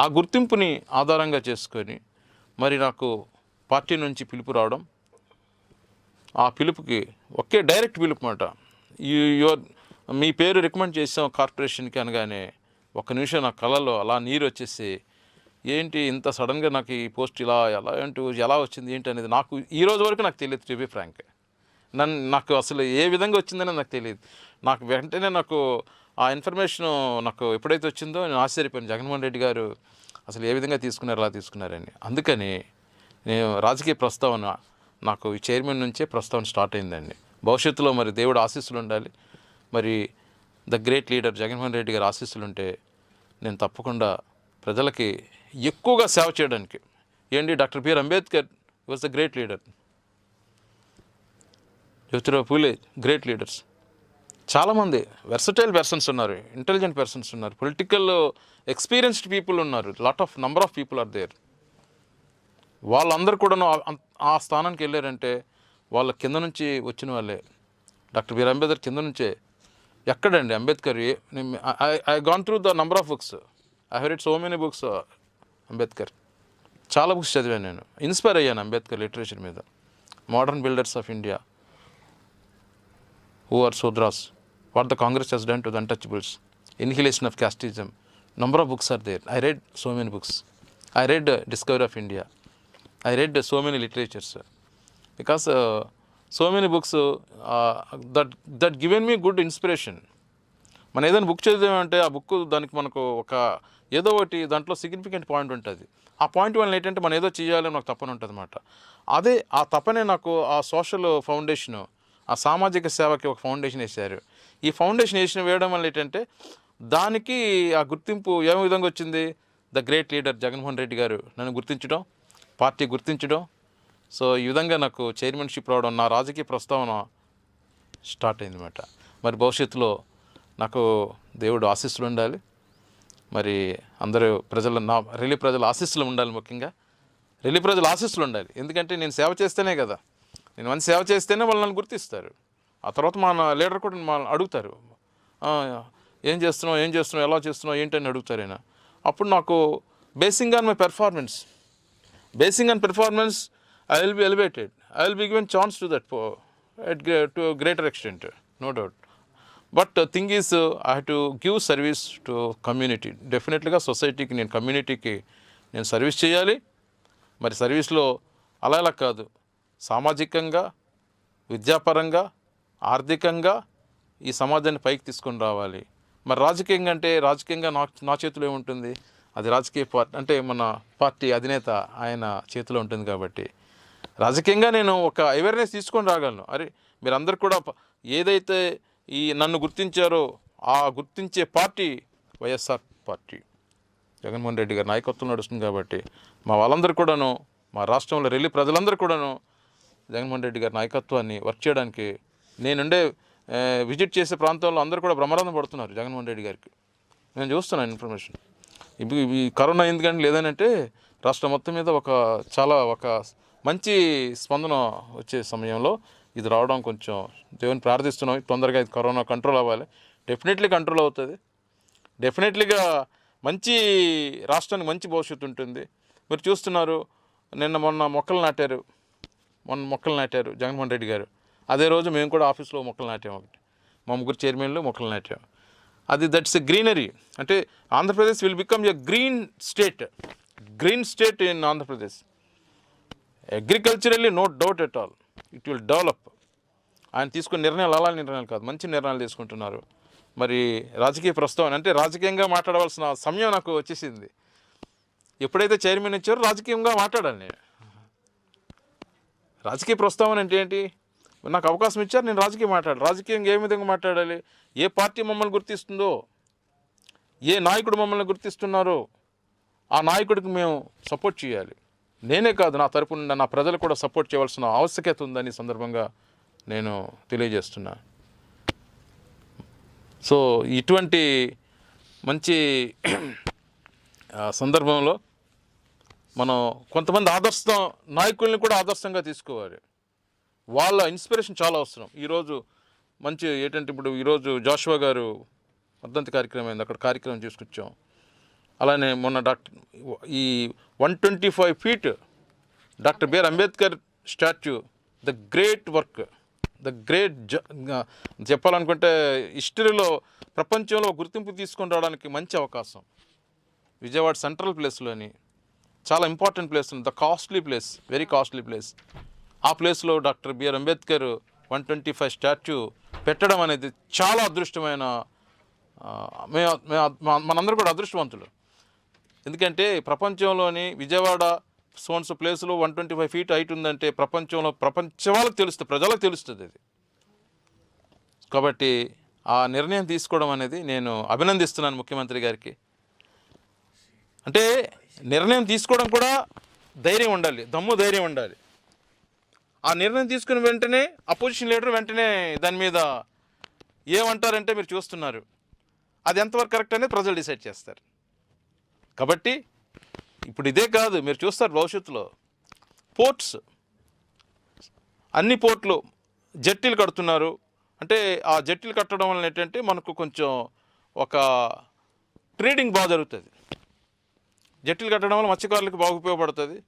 ఆ గుర్తింపుని ఆధారంగా చేసుకొని మరి నాకు పార్టీ నుంచి పిలుపు రావడం, ఆ పిలుపుకి ఒకే డైరెక్ట్ పిలుపు మాట, మీ పేరు రికమెండ్ చేసాం కార్పొరేషన్కి అనగానే ఒక నిమిషం నా కళ్ళలో అలా నీరు వచ్చేసి, ఏంటి ఇంత సడన్గా నాకు ఈ పోస్ట్ ఎలా వచ్చింది ఏంటి అనేది నాకు ఈ రోజు వరకు నాకు తెలియదు. టు బి ఫ్రాంక్, నాకు అసలు ఏ విధంగా వచ్చిందని నాకు తెలియదు. నాకు వెంటనే ఆ ఇన్ఫర్మేషన్ నాకు ఎప్పుడైతే వచ్చిందో నేను ఆశ్చర్యపోయాను. జగన్మోహన్ రెడ్డి గారు అసలు ఏ విధంగా తీసుకున్నారు, అలా తీసుకున్నారని. అందుకని నేను రాజకీయ ప్రస్తావన నాకు ఈ చైర్మన్ నుంచే ప్రస్తావన స్టార్ట్ అయిందండి. భవిష్యత్తులో మరి దేవుడు ఆశీస్సులు ఉండాలి, మరి the great leader Jaganmohan Reddy గారి ఆశీస్సులు ఉంటే నేను తప్పకుండా ప్రజలకి ఎక్కువగా సేవ చేయడానికి. Doctor B R Ambedkar was the great leader, Jyotirao Phule great leaders, చాలామంది వెర్సటైల్ పర్సన్స్ ఉన్నారు, ఇంటెలిజెంట్ పర్సన్స్ ఉన్నారు, పొలిటికల్ ఎక్స్పీరియన్స్డ్ పీపుల్ ఉన్నారు, number of people are there. వాళ్ళందరూ కూడా ఆ స్థానానికి వెళ్ళారంటే వాళ్ళ కింద నుంచి వచ్చిన వాళ్ళే. డాక్టర్ బిఆర్ అంబేద్కర్ కింద నుంచే. ఎక్కడండి Ambedkar, I gone through the number of books, I have read so many books. Ambedkar చాలా బుక్స్ చదివాను, నేను ఇన్స్పైర్ అయ్యాను అంబేద్కర్ లిటరేచర్ మీద. Modern builders of India, who are Sudras, what the Congress has done to the untouchables, annihilation of casteism, number of books are there. I read so many books. I read Discovery of India. I read so many literatures, because so many books that given me good inspiration. మనం ఏదైనా బుక్ చదివామంటే ఆ బుక్ దానికి మనకు ఏదో ఒకటి దాంట్లో సిగ్నిఫికెంట్ పాయింట్ ఉంటుంది. ఆ పాయింట్ వల్ల ఏంటంటే మనం ఏదో చేయాలని నాకు తపన ఉంటుంది అన్నమాట. అదే ఆ తపనే నాకు ఆ సోషల్ ఫౌండేషను, ఆ సామాజిక సేవకి ఒక ఫౌండేషన్ వేశారు. ఈ ఫౌండేషన్ వేయడం వల్ల ఏంటంటే దానికి ఆ గుర్తింపు ఏ విధంగా వచ్చింది, the great leader Jaganmohan Reddy గారు నన్ను గుర్తించడం, పార్టీ గుర్తించడం. సో ఈ విధంగా నాకు చైర్మన్షిప్ రావడం, నా రాజకీయ ప్రస్తావన స్టార్ట్ అయింది అన్నమాట. మరి భవిష్యత్తులో నాకు దేవుడు ఆశీస్సులు ఉండాలి, మరి అందరూ రెల్లి ప్రజల ఆశీస్సులు ఉండాలి. ముఖ్యంగా రెల్లి ప్రజల ఆశీస్సులు ఉండాలి. ఎందుకంటే నేను సేవ చేస్తేనే కదా, నేను మంచి సేవ చేస్తేనే వాళ్ళు నన్ను గుర్తిస్తారు. ఆ తర్వాత మన లీడర్ కూడా మనం అడుగుతారు, ఏం చేస్తున్నావు, ఎలా చేస్తున్నావు ఏంటని అడుగుతారు ఆయన. అప్పుడు నాకు basing on performance I will be elevated, I will be given chance to that to greater extent, no doubt. But thing is I have to give service to community. డెఫినెట్లీగా సొసైటీకి, కమ్యూనిటీకి నేను సర్వీస్ చేయాలి. మరి సర్వీస్లో అలా కాదు, సామాజికంగా, విద్యాపరంగా, ఆర్థికంగా ఈ సమాజాన్ని పైకి తీసుకొని రావాలి. మరి రాజకీయంగా నా చేతిలో ఏముంటుంది, అది రాజకీయ పార్టీ అంటే మన పార్టీ అధినేత ఆయన చేతిలో ఉంటుంది. కాబట్టి రాజకీయంగా నేను ఒక అవేర్నెస్ తీసుకొని రాగలను. మీరందరూ కూడా ఏదైతే నన్ను గుర్తించారో ఆ గుర్తించే పార్టీ వైఎస్ఆర్ పార్టీ, జగన్మోహన్ రెడ్డి గారి నాయకత్వం నడుస్తుంది. కాబట్టి మా వాళ్ళందరూ కూడాను, మా రాష్ట్రంలో రెల్లి ప్రజలందరూ కూడాను జగన్మోహన్ రెడ్డి గారి నాయకత్వాన్ని వర్క్ చేయడానికి, నేనుండే విజిట్ చేసే ప్రాంతంలో అందరూ కూడా బ్రహ్మరథం పడుతున్నారు జగన్మోహన్ రెడ్డి గారికి. నేను చూస్తున్నాను ఇన్ఫర్మేషన్. ఈ కరోనా ఎందుకంటే లేదనంటే రాష్ట్రం మొత్తం మీద ఒక మంచి స్పందన వచ్చే సమయంలో ఇది రావడం కొంచెం దేవుని ప్రార్థిస్తున్నాం. తొందరగా ఇది కరోనా కంట్రోల్ అవ్వాలి. డెఫినెట్లీ కంట్రోల్ అవుతుంది. డెఫినెట్లీగా రాష్ట్రానికి మంచి భవిష్యత్తు ఉంటుంది. మీరు చూస్తున్నారు, మొన్న మొక్కలు నాటారు జగన్మోహన్ రెడ్డి గారు. అదే రోజు మేము కూడా ఆఫీస్లో మొక్కలు నాటాము. మా ముగ్గురు చైర్మన్లు మొక్కలు నాటాము. That's a greenery. అంటే Andhra Pradesh will become a green state in Andhra Pradesh. Agriculturally no doubt at all, it will develop. ఆయన తీసుకున్న నిర్ణయాలు అలాంటి నిర్ణయాలు కాదు, మంచి నిర్ణయాలు తీసుకుంటున్నారు. మరి రాజకీయ ప్రస్తావన అంటే రాజకీయంగా మాట్లాడవలసిన సమయం నాకు వచ్చేసింది. ఎప్పుడైతే చైర్మన్ ఇచ్చారో రాజకీయంగా మాట్లాడాలి నేను. రాజకీయ ప్రస్తావన అంటే ఏంటి, నాకు అవకాశం ఇచ్చారు, నేను రాజకీయంగా ఏ విధంగా మాట్లాడాలి, ఏ పార్టీ మమ్మల్ని గుర్తిస్తుందో, ఏ నాయకుడు మమ్మల్ని గుర్తిస్తున్నారో ఆ నాయకుడికి మేము సపోర్ట్ చేయాలి. నేనే కాదు, నా తరపున నా ప్రజలు కూడా సపోర్ట్ చేయవలసిన ఆవశ్యకత ఉందని సందర్భంగా నేను తెలియజేస్తున్నా. సో ఇటువంటి మంచి సందర్భంలో మనం కొంతమంది నాయకుల్ని కూడా ఆదర్శంగా తీసుకోవాలి. వాళ్ళ ఇన్స్పిరేషన్ చాలా అవసరం. ఈరోజు మంచి ఏంటంటే ఇప్పుడు ఈరోజు జాషువా గారు వర్ధంతి కార్యక్రమం అయింది, అక్కడ కార్యక్రమం చేసుకొచ్చాం. అలానే మొన్న ఈ 125 feet doctor B R Ambedkar statue, the great work, the great చెప్పాలనుకుంటే హిస్టరీలో ప్రపంచంలో గుర్తింపు తీసుకొని రావడానికి మంచి అవకాశం. విజయవాడ సెంట్రల్ ప్లేస్లోని చాలా important place, the costly place, very costly place. ఆ ప్లేస్లో డాక్టర్ బిఆర్ అంబేద్కర్ 125 స్టాచ్యూ పెట్టడం అనేది చాలా అదృష్టమైన, మనందరూ కూడా అదృష్టవంతులు. ఎందుకంటే ప్రపంచంలోని విజయవాడ సోన్స్ ప్లేస్లో 125 feet హైట్ ఉందంటే వాళ్ళకి తెలుస్తుంది, ప్రజలకు తెలుస్తుంది అది. కాబట్టి ఆ నిర్ణయం తీసుకోవడం అనేది నేను అభినందిస్తున్నాను ముఖ్యమంత్రి గారికి. అంటే నిర్ణయం తీసుకోవడం కూడా ధైర్యం ఉండాలి, ధైర్యం ఉండాలి. ఆ నిర్ణయం తీసుకున్న వెంటనే అపోజిషన్ లీడర్ వెంటనే దాని మీద ఏమంటారంటే మీరు చూస్తున్నారు, అది ఎంతవరకు కరెక్ట్ అనేది ప్రజలు డిసైడ్ చేస్తారు. కాబట్టి ఇప్పుడు ఇదే కాదు, మీరు చూస్తారు భవిష్యత్తులో పోర్ట్స్, అన్ని పోర్ట్లు జట్టీలు కడుతున్నారు. అంటే ఆ జట్టీలు కట్టడం వల్ల ఏంటంటే మనకు కొంచెం ఒక ట్రేడింగ్ బాగా జరుగుతుంది. జట్టీలు కట్టడం వల్ల మత్స్యకారులకు బాగా ఉపయోగపడుతుంది,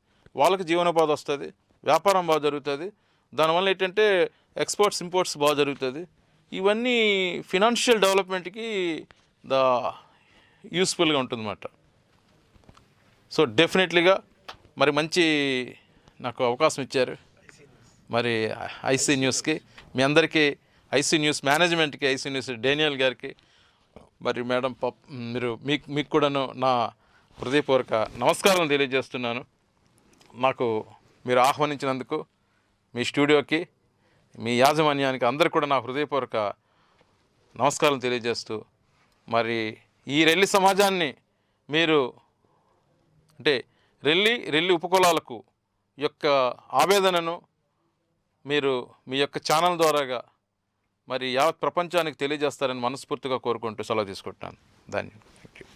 వాళ్ళకి జీవనోపాధి వస్తుంది, వ్యాపారం బాగా జరుగుతుంది. దానివల్ల ఏంటంటే ఎక్స్పోర్ట్స్ ఇంపోర్ట్స్ బాగా జరుగుతుంది. ఇవన్నీ ఫినాన్షియల్ డెవలప్మెంట్కి యూస్ఫుల్గా ఉంటుందన్నమాట. సో డెఫినెట్లీగా మరి మంచి నాకు అవకాశం ఇచ్చారు మరి ఐసీ న్యూస్కి, మీ అందరికీ, ఐసీ న్యూస్ మేనేజ్మెంట్కి, ఐసీ న్యూస్ డేనియల్ గారికి, మరి మేడం మీకు కూడాను నా హృదయపూర్వక నమస్కారం తెలియజేస్తున్నాను. నాకు మీరు ఆహ్వానించినందుకు మీ స్టూడియోకి, మీ యాజమాన్యానికి అందరికీ కూడా నా హృదయపూర్వక నమస్కారం తెలియజేస్తూ, మరి ఈ రెల్లి సమాజాన్ని మీరు అంటే రెల్లి ఉపకులాలకు యొక్క ఆవేదనను మీరు మీ యొక్క ఛానల్ ద్వారాగా మరి యావత్ ప్రపంచానికి తెలియజేస్తారని మనస్ఫూర్తిగా కోరుకుంటూ సెలవు తీసుకుంటున్నాను. ధన్యవాదాలు. Thank you.